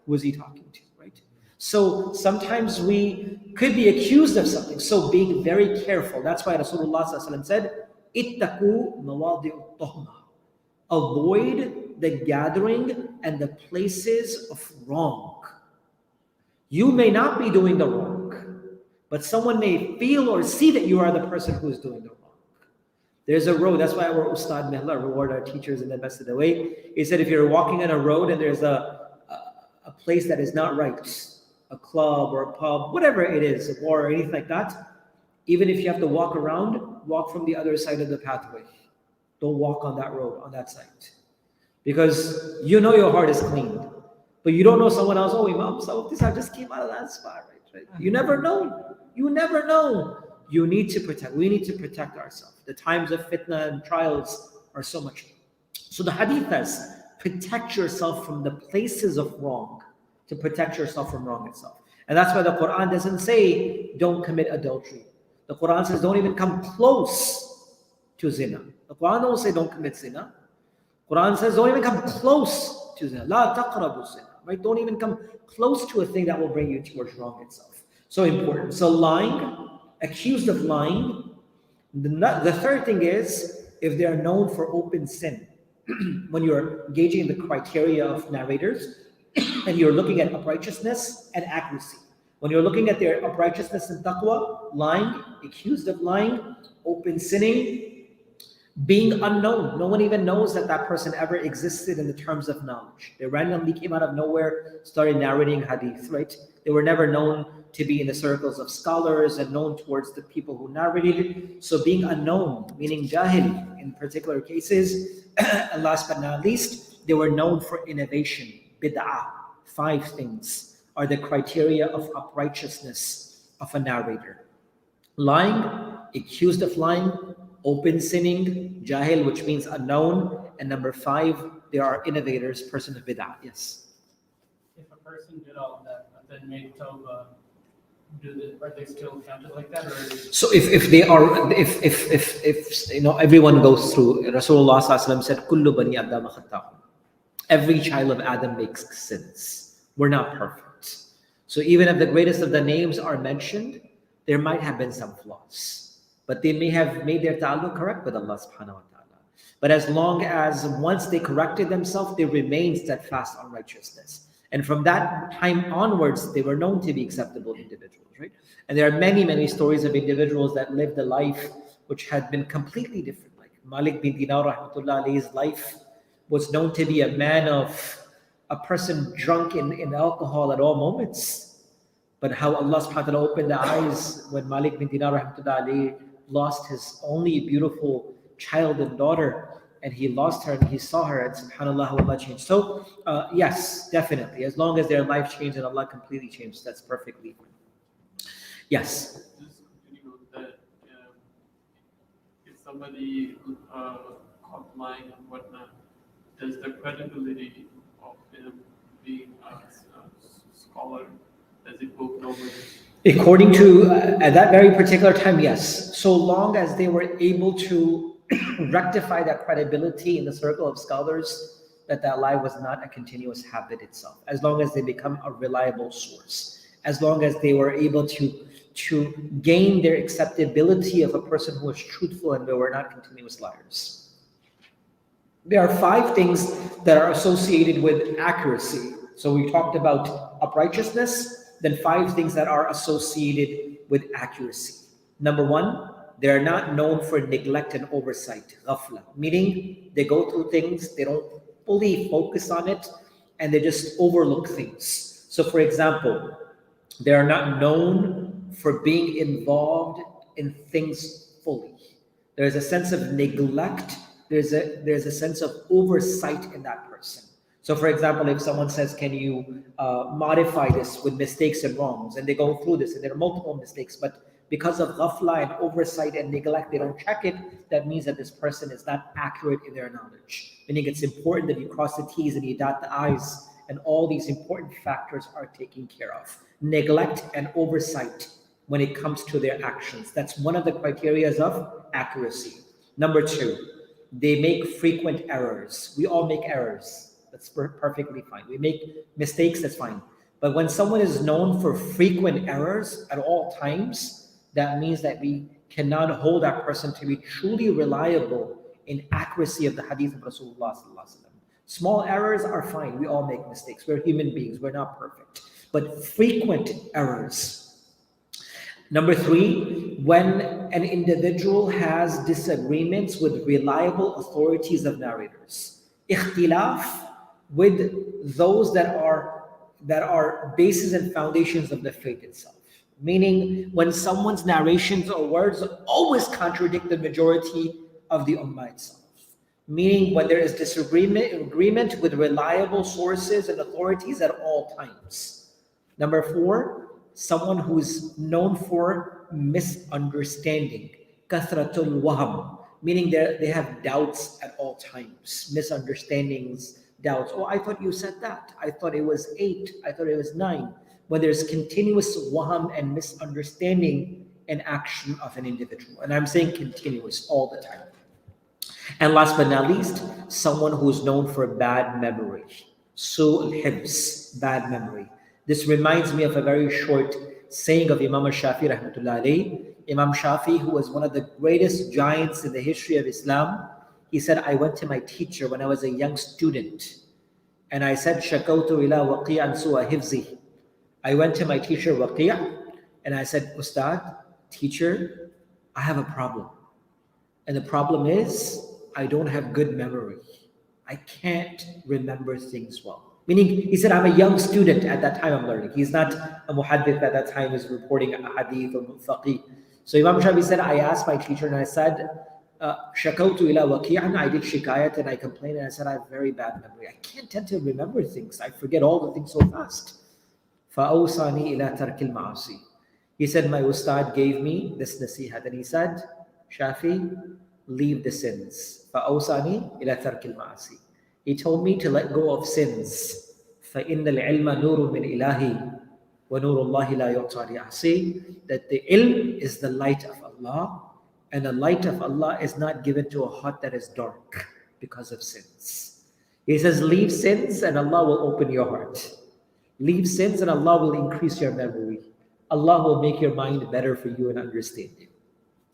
who is he talking to?" Right? So sometimes we could be accused of something. So being very careful. That's why Rasulullah ﷺ said, "Ittaqu mawadi'ut tuhma." Avoid the gathering and the places of wrong. You may not be doing the wrong, but someone may feel or see that you are the person who is doing the wrong. There's a road. That's why our Ustad Mihla reward our teachers in the best of the way. He said if you're walking on a road and there's a place that is not right, a club or a pub, whatever it is, a bar or anything like that, even if you have to walk around, walk from the other side of the pathway. Don't walk on that road, on that side. Because you know your heart is clean. But you don't know someone else, oh Imam, so this I just came out of that spot, right? You never know. You never know. You need to protect. We need to protect ourselves. The times of fitna and trials are so much. So the hadith says, protect yourself from the places of wrong, to protect yourself from wrong itself. And that's why the Quran doesn't say, don't commit adultery. The Quran says, don't even come close to zina. The Quran don't say, don't commit zina. Quran says, don't even come close to zina. La taqrabu zina. Right? Don't even come close to a thing that will bring you towards wrong itself. So important. So lying, accused of lying. The third thing is, if they are known for open sin. When you're engaging in the criteria of narrators, and you're looking at uprightness and accuracy. When you're looking at their uprightness and taqwa, lying, accused of lying, open sinning, being unknown. No one even knows that that person ever existed in the terms of knowledge. They randomly came out of nowhere, started narrating hadith, right? They were never known to be in the circles of scholars and known towards the people who narrated. So being unknown, meaning jahil in particular cases. And last but not least, they were known for innovation, bid'ah. 5 things are the criteria of uprightness of a narrator. Lying, accused of lying, open sinning, jahil, which means unknown, and number 5, there are innovators, person of bid'ah. Yes. If a person did all that but then made tawbah, are they still counted like that, or so if they are, if you know, everyone goes through. Rasulullah ﷺ said, "Kullu bani Adam khata'un." Every child of Adam makes sins. We're not perfect. So even if the greatest of the names are mentioned, there might have been some flaws, but they may have made their ta'alluq correct with Allah subhanahu wa ta'ala. But as long as once they corrected themselves, they remained steadfast on righteousness. And from that time onwards, they were known to be acceptable individuals, right? And there are many, many stories of individuals that lived a life which had been completely different. Like Malik bin Dinar rahmatullah alayhi's life was known to be a man of a person drunk in alcohol at all moments. But how Allah subhanahu wa ta'ala opened the eyes when Malik bin Dinar rahmatullah alayhi lost his only beautiful child and daughter, and he lost her and he saw her, and subhanAllah, how Allah changed. So yes, definitely, as long as their life changed and Allah completely changed, that's perfectly fine. Yes. Just continue with that. If somebody caught lying and whatnot, does the credibility of him being a scholar, does it go nowhere? According to at that very particular time, yes. So long as they were able to rectify that credibility in the circle of scholars, that lie was not a continuous habit itself. As long as they become a reliable source, as long as they were able to gain their acceptability of a person who was truthful and they were not continuous liars. There are 5 things that are associated with accuracy. So we talked about uprightness, then 5 things that are associated with accuracy. Number 1, they are not known for neglect and oversight, ghafla, meaning they go through things, they don't fully focus on it, and they just overlook things. So for example, they are not known for being involved in things fully. There's a sense of neglect, there's a sense of oversight in that person. So for example, if someone says, can you modify this with mistakes and wrongs, and they go through this and there are multiple mistakes, but because of ghafla and oversight and neglect, they don't check it, that means that this person is not accurate in their knowledge. Meaning it's important that you cross the T's and you dot the I's, and all these important factors are taken care of. Neglect and oversight when it comes to their actions. That's one of the criteria of accuracy. Number 2, they make frequent errors. We all make errors. That's perfectly fine. We make mistakes, that's fine. But when someone is known for frequent errors at all times, that means that we cannot hold that person to be truly reliable in accuracy of the hadith of Rasulullah sallallahu alaihi wasallam. Small errors are fine. We all make mistakes. We're human beings. We're not perfect. But frequent errors. Number 3, when an individual has disagreements with reliable authorities of narrators. Ikhtilaf with those that are bases and foundations of the faith itself. Meaning when someone's narrations or words always contradict the majority of the ummah itself. Meaning when there is disagreement with reliable sources and authorities at all times. Number 4, someone who's known for misunderstanding. Kathratul waham, meaning they have doubts at all times. Misunderstandings, doubts. Oh, I thought you said that. I thought it was 8. I thought it was 9. When there's continuous waham and misunderstanding in action of an individual. And I'm saying continuous all the time. And last but not least, someone who's known for bad memory. Su'ul hibs, bad memory. This reminds me of a very short saying of Imam Shafi rahmatullah alayhi. Imam Shafi, who was one of the greatest giants in the history of Islam, he said, I went to my teacher when I was a young student. And I said, Shakawtu ila waqi'an su'a hifzi. I went to my teacher Waqi' and I said, Ustad, teacher, I have a problem. And the problem is, I don't have good memory. I can't remember things well. Meaning, he said, I'm a young student at that time I'm learning. He's not a muhaddith at that time, is reporting a hadith or faqih. So Imam Shafi said, I asked my teacher and I said, Shakawtu ila waqi'an, I did shikayat and I complained and I said, I have very bad memory. I can't tend to remember things. I forget all the things so fast. فَأَوْصَانِي إِلَى تَرْكِ الْمَعَاصِي. He said, my ustad gave me this nasihat and he said, Shafi, leave the sins. فَأَوْصَانِي إِلَى تَرْكِ الْمَعَاصِي. He told me to let go of sins. فَإِنَّ الْعِلْمَ نُورٌ مِّنْ إِلَهِ وَنُورُ اللَّهِ لَا يُعْطَى لِعَصِي. That the ilm is the light of Allah, and the light of Allah is not given to a heart that is dark because of sins. He says, leave sins and Allah will open your heart. Leave sins and Allah will increase your memory. Allah will make your mind better for you and understanding.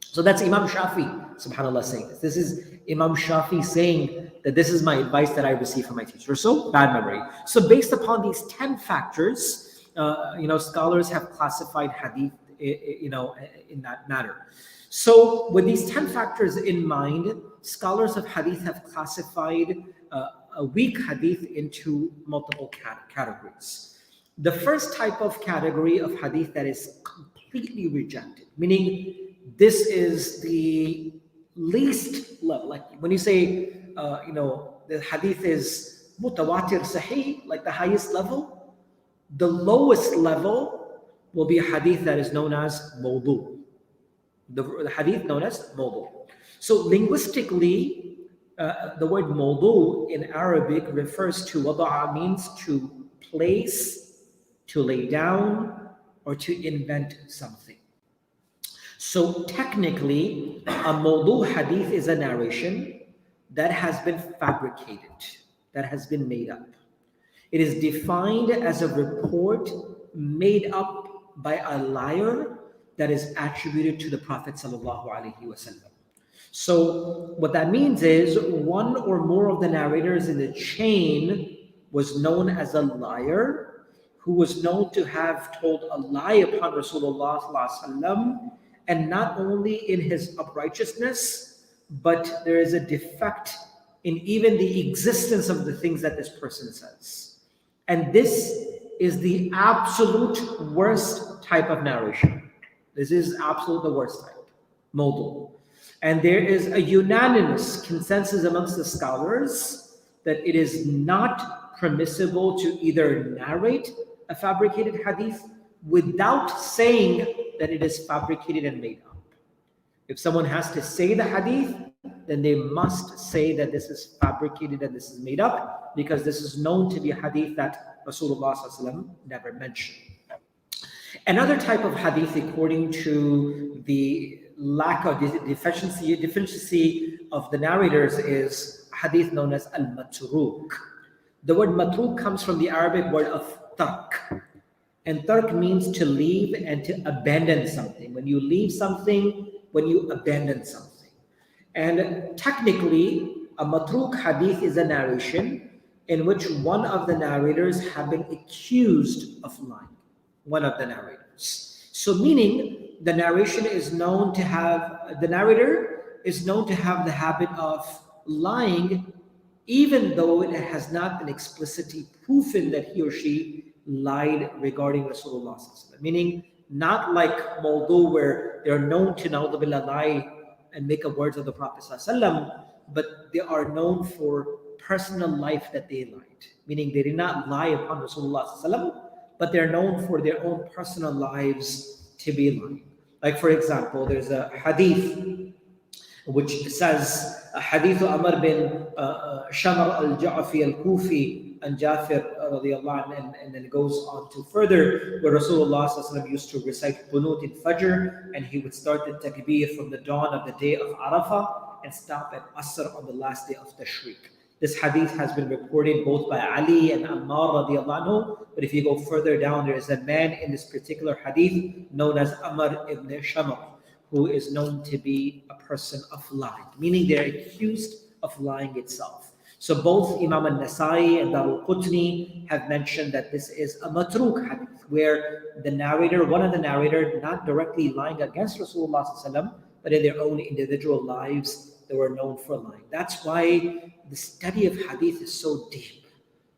So that's Imam Shafi, subhanAllah, saying this. This is Imam Shafi saying that this is my advice that I received from my teacher. So, bad memory. So based upon these 10 factors, scholars have classified hadith, in that manner. So with these 10 factors in mind, scholars of hadith have classified a weak hadith into multiple categories. The first type of category of hadith that is completely rejected, meaning this is the least level. Like when you say, the hadith is mutawatir sahih, like the highest level, the lowest level will be a hadith that is known as mawdu. The hadith known as mawdu. So linguistically, the word mawdu in Arabic refers to wada'a, means to place, to lay down, or to invent something. So technically, a mawdu hadith is a narration that has been fabricated, that has been made up. It is defined as a report made up by a liar that is attributed to the Prophet sallallahu alaihi wasallam. So what that means is one or more of the narrators in the chain was known as a liar, who was known to have told a lie upon Rasulullah sallallahu alaihi wasallam, and not only in his uprightness, but there is a defect in even the existence of the things that this person says. And this is the absolute worst type of narration. This is absolutely the worst type, mawdu. And there is a unanimous consensus amongst the scholars that it is not permissible to either narrate a fabricated hadith without saying that it is fabricated and made up. If someone has to say the hadith, then they must say that this is fabricated and this is made up, because this is known to be a hadith that Rasulullah ﷺ never mentioned. Another type of hadith, according to the lack of deficiency of the narrators, is hadith known as al-matruk. The word matruk comes from the Arabic word of tark. And tark means to leave and to abandon something. When you leave something, when you abandon something. And technically, a matruk hadith is a narration in which one of the narrators have been accused of lying. One of the narrators. So meaning the narrator is known to have the habit of lying, even though it has not been explicitly proven that he or she lied regarding Rasulullah. Meaning not like Mawdu, where they're known to na'udhu lie and make up words of the Prophet ﷺ, but they are known for personal life that they lied. Meaning they did not lie upon Rasulullah ﷺ, but they're known for their own personal lives to be lying. Like for example, there's a hadith which says, Hadith Amr bin Shamar al-Ja'fi al-Kufi and Jafir radiallahu anhu, and then it goes on to further where Rasulullah ﷺ used to recite Qunut in Fajr, and he would start the takbir from the dawn of the day of Arafah and stop at Asr on the last day of Tashriq. This hadith has been reported both by Ali and Ammar radiallahu anhu, but if you go further down, there is a man in this particular hadith known as Amr ibn Shamar, who is known to be a person of lying, meaning they're accused of lying itself. So both Imam al-Nasai and Darul-Qutni have mentioned that this is a matruk hadith, where the narrator, one of the narrators, not directly lying against Rasulullah ﷺ, but in their own individual lives, they were known for lying. That's why the study of hadith is so deep.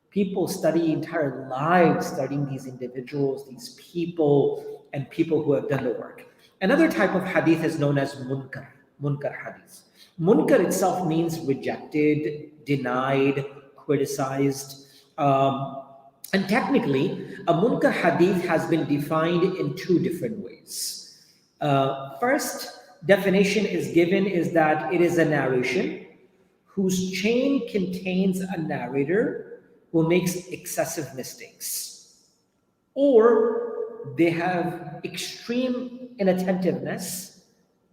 People study entire lives studying these individuals, these people, and people who have done the work. Another type of hadith is known as munkar hadith. Munkar itself means rejected, denied, criticized. And technically, a munkar hadith has been defined in two different ways. First definition is given is that it is a narration whose chain contains a narrator who makes excessive mistakes, or they have extreme inattentiveness,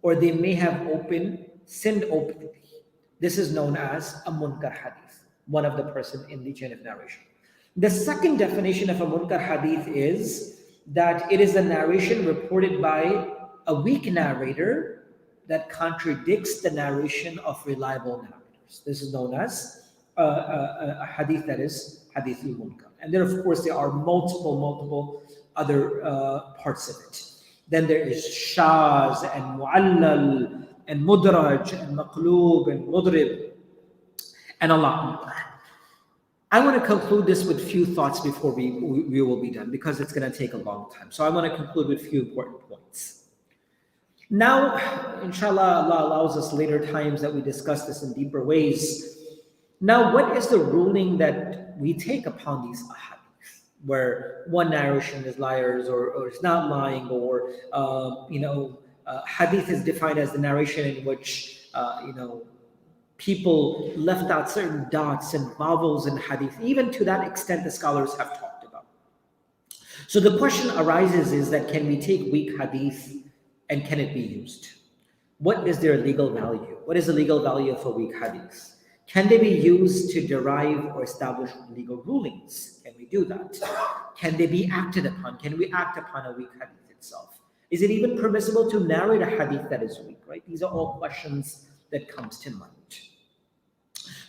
or they may have sinned openly. This is known as a munkar hadith, one of the person in the chain of narration. The second definition of a munkar hadith is that it is a narration reported by a weak narrator that contradicts the narration of reliable narrators. This is known as a hadith that is hadithul munkar. And then of course there are multiple other parts of it. Then there is shaz and mu'allal and mudraj and maqloob and mudrib and a lot more. I want to conclude this with few thoughts before we will be done, because it's going to take a long time. So I want to conclude with few important points. Now, inshallah, Allah allows us later times that we discuss this in deeper ways. Now, what is the ruling that we take upon these ahadith, where one narration is liars or it's not lying, or hadith is defined as the narration in which people left out certain dots and vowels in hadith. Even to that extent, the scholars have talked about. So the question arises is that can we take weak hadith and can it be used? What is their legal value? What is the legal value of a weak hadith? Can they be used to derive or establish legal rulings? Can we do that? Can they be acted upon? Can we act upon a weak hadith itself? Is it even permissible to narrate a hadith that is weak, right? These are all questions that comes to mind.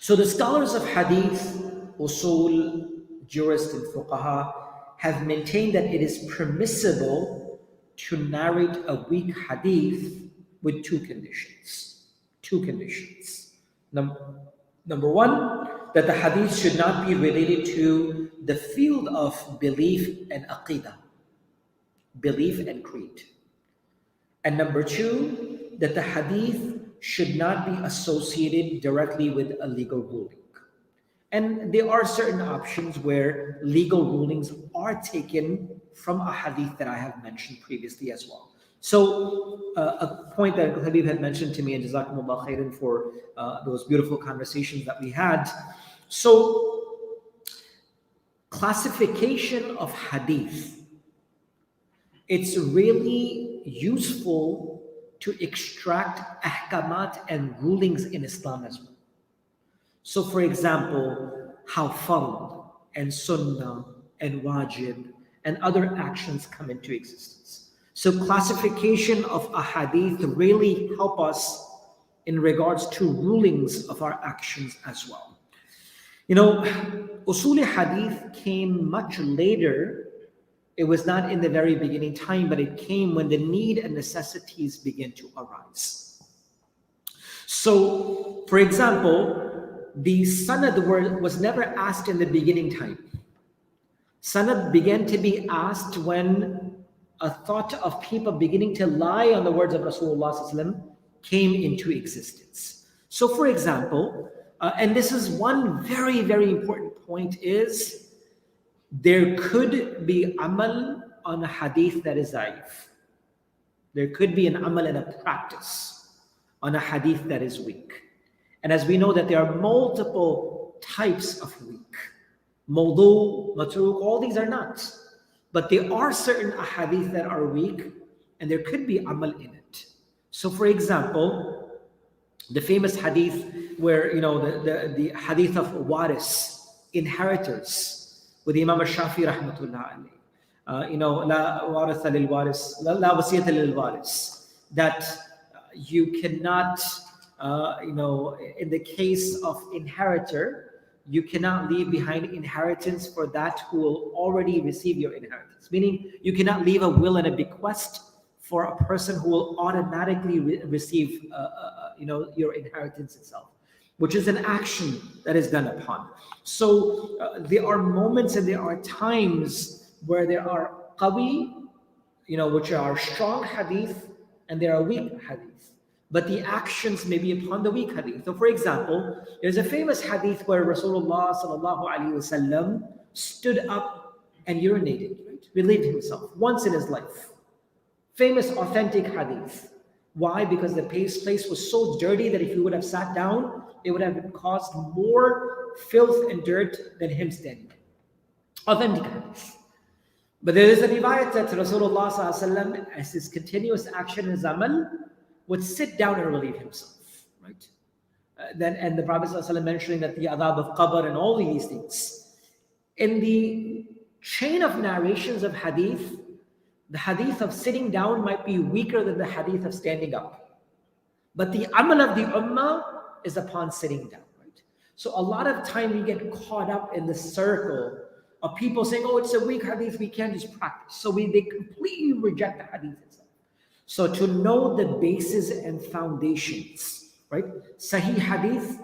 So the scholars of hadith, usul, jurists and fuqaha have maintained that it is permissible to narrate a weak hadith with two conditions. Number one, that the hadith should not be related to the field of belief and aqidah, belief and creed. And number two, that the hadith should not be associated directly with a legal ruling. And there are certain options where legal rulings are taken from a hadith that I have mentioned previously as well. So a point that Habib had mentioned to me, and Jazakumullah khairan for those beautiful conversations that we had. So classification of hadith, it's really useful to extract ahkamat and rulings in Islam as well. So for example, how fard and sunnah and wajib and other actions come into existence. So classification of ahadith really help us in regards to rulings of our actions as well. Usul hadith came much later. It was not in the very beginning time, but it came when the need and necessities began to arise. So, for example, the sanad was never asked in the beginning time. Sanad began to be asked when a thought of people beginning to lie on the words of Rasulullah came into existence. So, for example, and this is one very, very important point, is there could be amal on a hadith that is da'if. There could be an amal and a practice on a hadith that is weak. And as we know that there are multiple types of weak. Mawdu, matruk, all these are not. But there are certain ahadith that are weak, and there could be amal in it. So for example, the famous hadith where, the hadith of waris, inheritors, with Imam al-Shafi rahmatullah alayhi. La waratha lil waris, la wasiyata lil waris. That you cannot, in the case of inheritor, you cannot leave behind inheritance for that who will already receive your inheritance. Meaning, you cannot leave a will and a bequest for a person who will automatically receive, your inheritance itself, which is an action that is done upon. So there are moments and there are times where there are qawi, which are strong hadith, and there are weak hadith. But the actions may be upon the weak hadith. So for example, there's a famous hadith where Rasulullah sallallahu alaihi wasallam stood up and urinated, right? Relieved himself once in his life. Famous, authentic hadith. Why? Because the place was so dirty that if he would have sat down, it would have caused more filth and dirt than him standing. Authentic hadith. But there is a riwayat that Rasulullah sallallahu alaihi wasallam, as his continuous action in amal, would sit down and relieve himself, right? And the Prophet ﷺ mentioning that the adab of qabr and all these things. In the chain of narrations of hadith, the hadith of sitting down might be weaker than the hadith of standing up. But the amal of the ummah is upon sitting down, right? So a lot of time we get caught up in the circle of people saying, oh, it's a weak hadith, we can't just practice. So they completely reject the hadith itself. So to know the basis and foundations, right? Sahih hadith,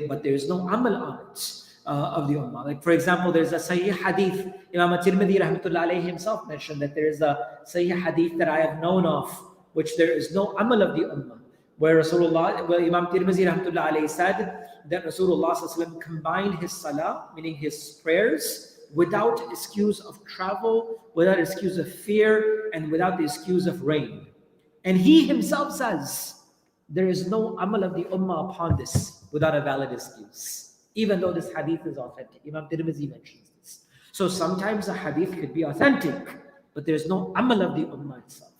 but there is no amal on it of the ummah. Like for example, there's a Sahih hadith. Imam Tirmidhi rahmatullah alayhi himself mentioned that there is a Sahih hadith that I have known of, which there is no amal of the ummah. Where Imam Tirmidhi rahmatullah alayhi said that Rasulullah sallallahu alaihi wasallam combined his salah, meaning his prayers, without excuse of travel, without excuse of fear, and without the excuse of rain. And he himself says, there is no amal of the ummah upon this without a valid excuse, even though this hadith is authentic. Imam Tirmidhi mentions this. So sometimes a hadith could be authentic, but there is no amal of the ummah itself.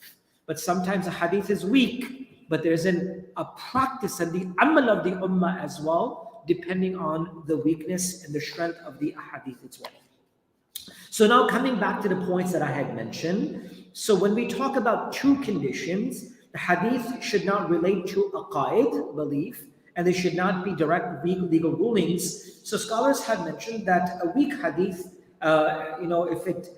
But sometimes a hadith is weak, but there is a practice and the amal of the ummah as well, depending on the weakness and the strength of the hadith as well. So now coming back to the points that I had mentioned. So when we talk about two conditions, the hadith should not relate to aqaid, belief, and they should not be direct legal rulings. So scholars have mentioned that a weak hadith, if it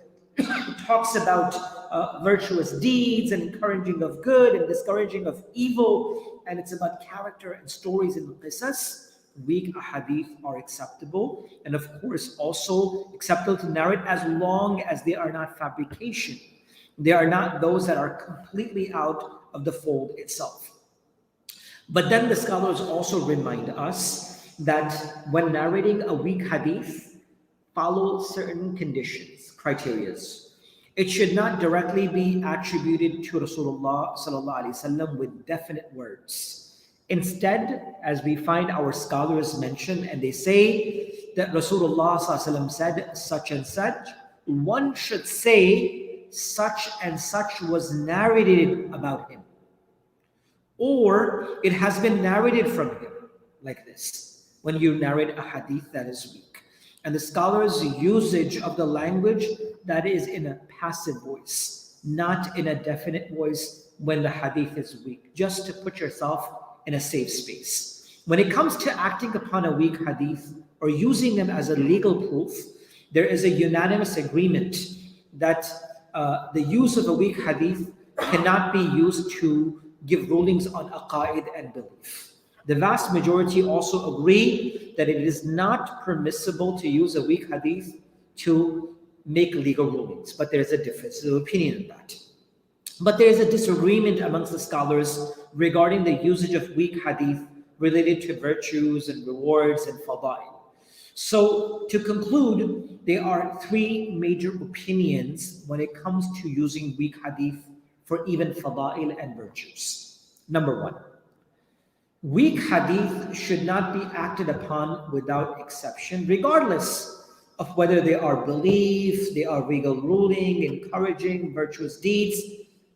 talks about virtuous deeds and encouraging of good and discouraging of evil, and it's about character and stories in the qisas, weak hadith are acceptable, and of course also acceptable to narrate as long as they are not fabrication. They are not those that are completely out of the fold itself. But then the scholars also remind us that when narrating a weak hadith, follow certain conditions, criterias. It should not directly be attributed to Rasulullah sallallahu alaihi wasallam with definite words. Instead, as we find our scholars mention, and they say that Rasulullah sallallahu alaihi wasallam said such and such, one should say such and such was narrated about him, or it has been narrated from him, like this, when you narrate a hadith that is weak. And the scholars' usage of the language that is in a passive voice, not in a definite voice when the hadith is weak, just to put yourself in a safe space. When it comes to acting upon a weak hadith or using them as a legal proof, there is a unanimous agreement that the use of a weak hadith cannot be used to give rulings on aqaid and belief. The vast majority also agree that it is not permissible to use a weak hadith to make legal rulings, but there is a difference of opinion in that. But there is a disagreement amongst the scholars regarding the usage of weak hadith related to virtues and rewards and fadail. So to conclude, there are three major opinions when it comes to using weak hadith for even fadail and virtues. Number one, weak hadith should not be acted upon without exception, regardless of whether they are belief, they are legal ruling, encouraging virtuous deeds.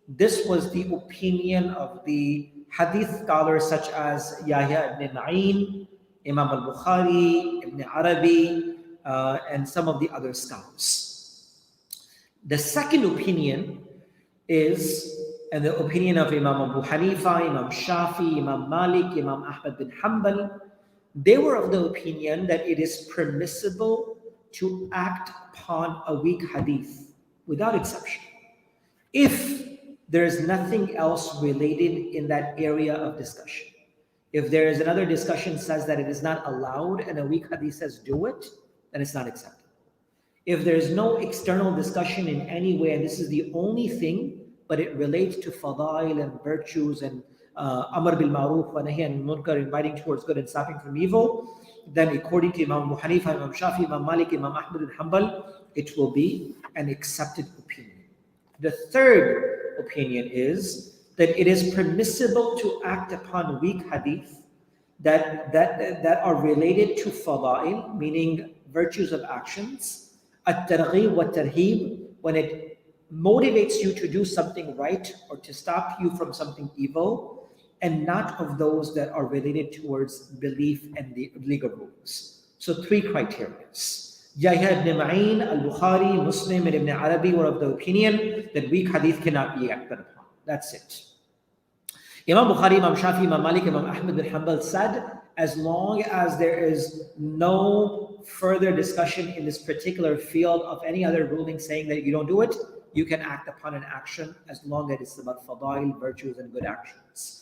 This was the opinion of the hadith scholars such as Yahya ibn Ma'in, Imam al-Bukhari, Ibn Arabi, and some of the other scholars. The second opinion is, and the opinion of Imam Abu Hanifa, Imam Shafi, Imam Malik, Imam Ahmad bin Hanbal, they were of the opinion that it is permissible to act upon a weak hadith without exception, if there is nothing else related in that area of discussion. If there is another discussion says that it is not allowed and a weak hadith says do it, then it's not acceptable. If there is no external discussion in any way, and this is the only thing, but it relates to fadail and virtues and amr bil ma'ruf wa nahy anil munkar, inviting towards good and stopping from evil, then according to Imam Abu Hanifa, Imam Shafi, Imam Malik, Imam Ahmad bin Hanbal, it will be an accepted opinion. The third opinion is that it is permissible to act upon weak hadith that are related to fadail, meaning virtues of actions, at-targhib wa tarhib, when it motivates you to do something right or to stop you from something evil, and not of those that are related towards belief and the legal rulings. So three criteria. Yahya ibn Ma'in, al-Bukhari, Muslim, and Ibn Arabi were of the opinion that weak hadith cannot be acted upon. That's it. Imam Bukhari, Imam Shafi, Imam Malik, Imam Ahmad bin Hanbal said, as long as there is no further discussion in this particular field of any other ruling saying that you don't do it, you can act upon an action as long as it's about fadail, virtues, and good actions.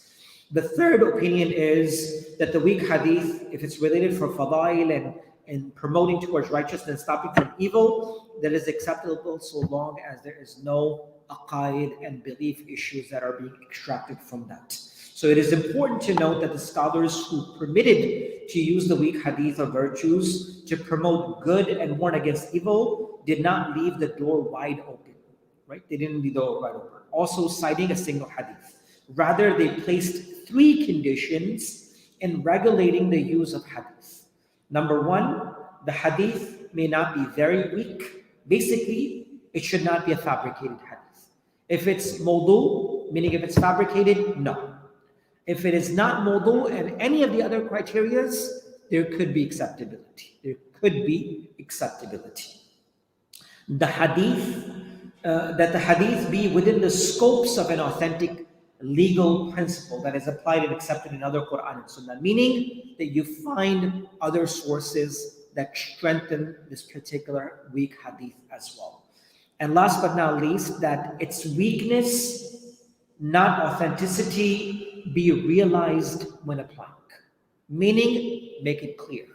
The third opinion is that the weak hadith, if it's related for fadail and promoting towards righteousness and stopping from evil, that is acceptable so long as there is no aqaid and belief issues that are being extracted from that. So it is important to note that the scholars who permitted to use the weak hadith or virtues to promote good and warn against evil did not leave the door wide open, right? They didn't leave the door wide open. Also citing a single hadith. Rather, they placed three conditions in regulating the use of hadith. Number one, the hadith may not be very weak. Basically, it should not be a fabricated hadith. If it's mawdu, meaning if it's fabricated, no. If it is not mawdu and any of the other criterias, there could be acceptability. There could be acceptability. The hadith, that the hadith be within the scopes of an authentic legal principle that is applied and accepted in other Quran and Sunnah, meaning that you find other sources that strengthen this particular weak hadith as well. And last but not least, that its weakness, not authenticity, be realized when applying. Meaning, make it clear.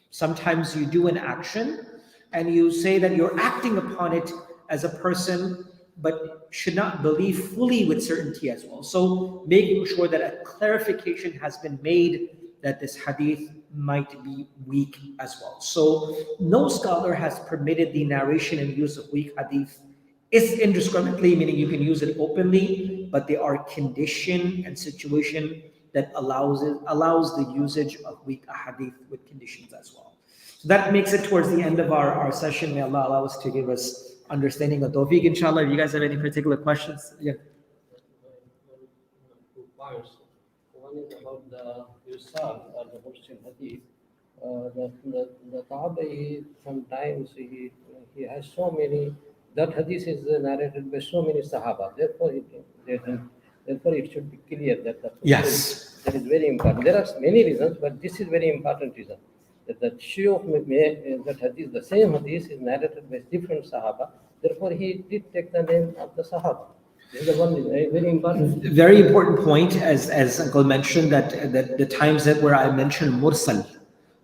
Sometimes you do an action and you say that you're acting upon it as a person, but should not believe fully with certainty as well. So making sure that a clarification has been made that this hadith might be weak as well. So no scholar has permitted the narration and use of weak hadith is indiscriminately, meaning you can use it openly, but there are condition and situation that allows the usage of weak hadith with conditions as well. So that makes it towards the end of our session. May Allah allow us to give us understanding of tawfiq, inshallah. If you guys have any particular questions, yeah. Two parts. One is about the Irsal or the Muslim Hadith. The Tabi, sometimes he has so many, that hadith is narrated by so many Sahaba. Therefore it should be clear that Yes. that is very important. There are many reasons, but this is very important reason. That the shiur that hadith, the same hadith is narrated by different Sahaba. Therefore he did take the name of the Sahaba. This is the one very important. Very important point, as Uncle mentioned, that the times that where I mentioned mursal.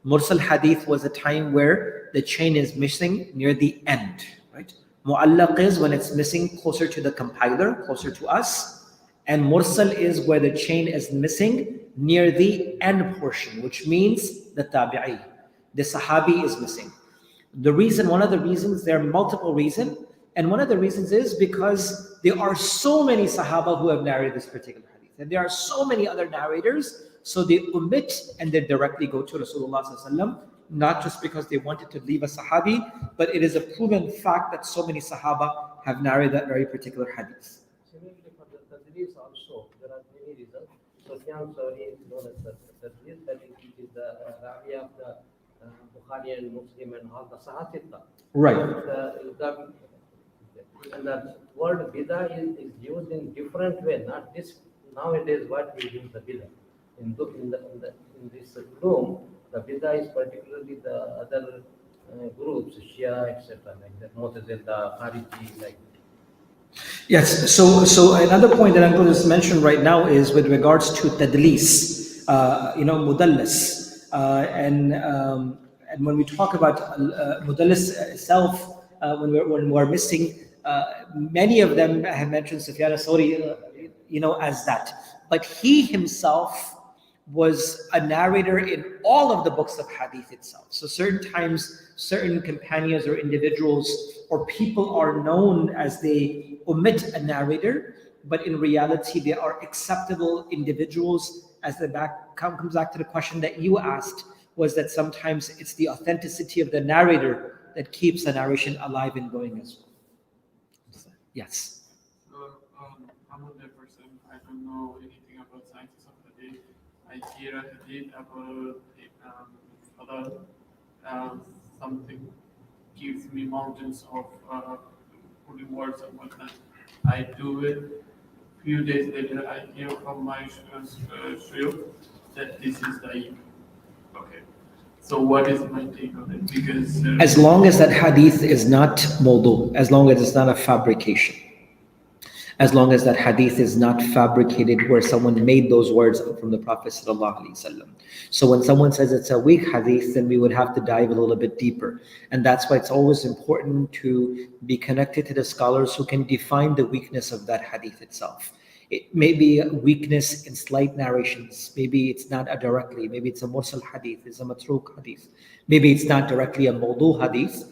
Mursal hadith was a time where the chain is missing near the end, right? Mu'allaq is when it's missing closer to the compiler, closer to us. And mursal is where the chain is missing near the end portion, which means the tabi'i. The sahabi is missing. One of the reasons, there are multiple reasons, and one of the reasons is because there are so many Sahaba who have narrated this particular hadith. And there are so many other narrators, so they omit and they directly go to Rasulullah ﷺ, not just because they wanted to leave a Sahabi, but it is a proven fact that so many Sahaba have narrated that very particular hadith. Similarly, for the tadlis also, there are many reasons. Sufyan Thawri is known as the tadlis, that it is the rawi of the Bukhari and Muslim and all the Sahatitta. Right. And the word bidah is used in different way, not this nowadays what we use the bidah. In this Ulum, the bidah is particularly the other groups, Shia, etc., like that, Mu'tazila, Khariji, like that. Yes, so another point that I'm going to mention right now is with regards to tadlis, mudallis. And when we talk about mudallis itself, when we're missing, many of them have mentioned Sufyan al-Thawri, as that. But he himself was a narrator in all of the books of hadith itself. So certain times, certain companions or individuals or people are known as they omit a narrator, but in reality they are acceptable individuals. As comes back to the question that you asked, was that sometimes it's the authenticity of the narrator that keeps the narration alive and going as well. Yes. So, I'm not that person. I don't know anything about Sciences of Hadith. I hear a hadith about something gives me mountains of putting words and whatnot. I do it. Few days later, I hear from my shrill that this is the okay. So what is my take on it? Because as long as that hadith is not mawdu, as long as it's not a fabrication, as long as that hadith is not fabricated where someone made those words up from the Prophet ﷺ. So when someone says it's a weak hadith, then we would have to dive a little bit deeper. And that's why it's always important to be connected to the scholars who can define the weakness of that hadith itself. It may be a weakness in slight narrations. Maybe it's not a directly. Maybe it's a mursal hadith, it's a matruk hadith. Maybe it's not directly a mawdu hadith,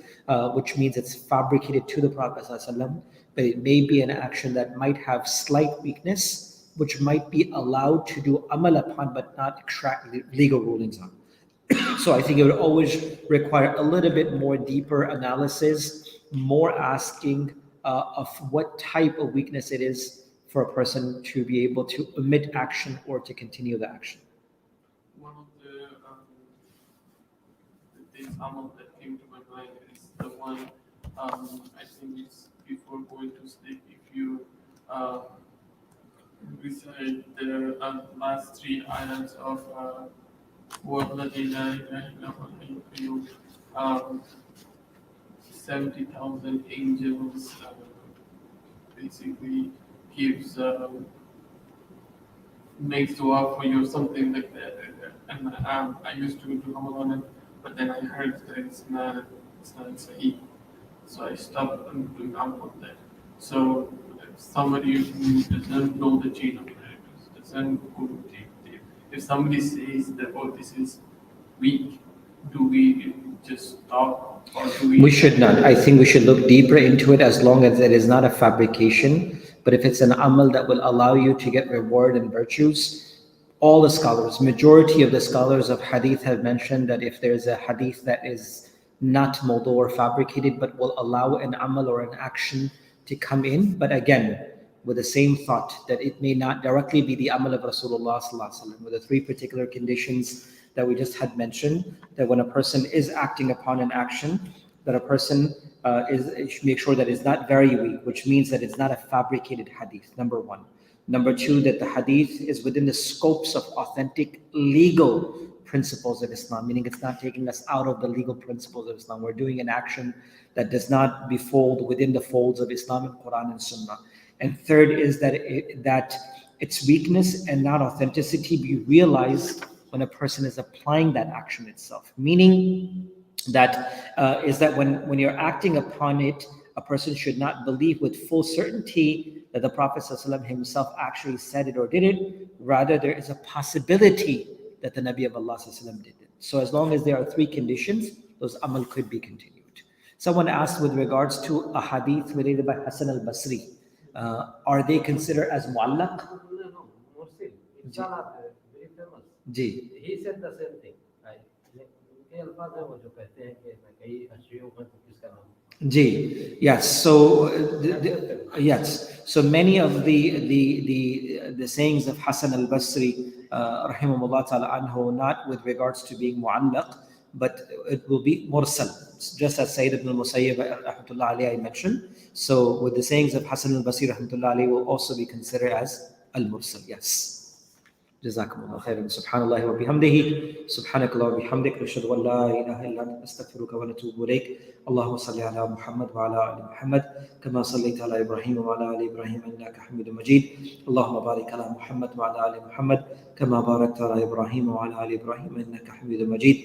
which means it's fabricated to the Prophet ﷺ. But it may be an action that might have slight weakness, which might be allowed to do amal upon, but not extract legal rulings on. So I think it would always require a little bit more deeper analysis, more asking of what type of weakness it is for a person to be able to omit action or to continue the action. One of the amal that came to my mind is the one, I think it's before going to sleep, if you recite the last three ayats of وَالَّذِي لَا إِلَهَ إِلَّا هُوَ 70,000 angels basically gives makes dua for you, something like that. And I used to do amal on it, but then I heard that it's not sahih. So I stopped doing amal on that. So if somebody who doesn't know the chain of narratives, doesn't go to deep, if somebody says that, oh, this is weak, do we just stop, or do we? We should not. I think we should look deeper into it, as long as it is not a fabrication. But if it's an amal that will allow you to get reward and virtues, all the scholars, majority of the scholars of hadith have mentioned that if there's a hadith that is not mawdu or fabricated, but will allow an amal or an action to come in, but again, with the same thought that it may not directly be the amal of Rasulullah ﷺ, with the three particular conditions that we just had mentioned, that when a person is acting upon an action, that a person should make sure that it's not very weak, which means that it's not a fabricated hadith, number one. Number two, that the hadith is within the scopes of authentic legal principles of Islam, meaning it's not taking us out of the legal principles of Islam. We're doing an action that does not befold within the folds of Islamic Quran and Sunnah. And third is that its weakness and not authenticity be realized when a person is applying that action itself. Meaning that is that when you're acting upon it, a person should not believe with full certainty that the Prophet ﷺ himself actually said it or did it. Rather, there is a possibility that the Nabi of Allah ﷺ did it. So as long as there are three conditions, those amal could be continued. Someone asked with regards to a hadith related by Hassan al-Basri, are they considered as mu'allaq? No, Mursil. It's all very famous. Ji. He said the same thing. उनके अल्फाज हैं वो जो कहते हैं कि कई अशरियों में तो किसका नाम Ji, yes. So yes. So many of the sayings of Hassan al-Basri, rahimahullah ta'ala anhu, not with regards to being mu'allaq, but it will be mursal, just as Sayyid ibn al-Musayyib rahmatullah alayhi I mentioned. So with the sayings of Hassan al-Basri rahmatullah alayhi will also be considered as al-mursal. Yes. جزاكم الله خيرا سبحان الله وبحمده سبحانك الله وبحمدك نشهد أن لا إله إلا أنت نستغفرك ونتوب إليك اللهم صل على محمد وعلى آل محمد كما صليت على إبراهيم وعلى آل إبراهيم إنك حميد مجيد اللهم بارك على محمد وعلى آل محمد كما باركت على إبراهيم وعلى آل إبراهيم إنك حميد مجيد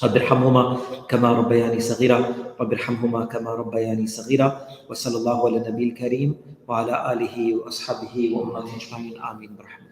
رب ارحمهما كما ربياني صغيرا رب ارحمهما كما ربياني صغيرا وصلى الله على النبي الكريم وعلى آله وأصحابه وأمته أجمعين آمين برحمتك.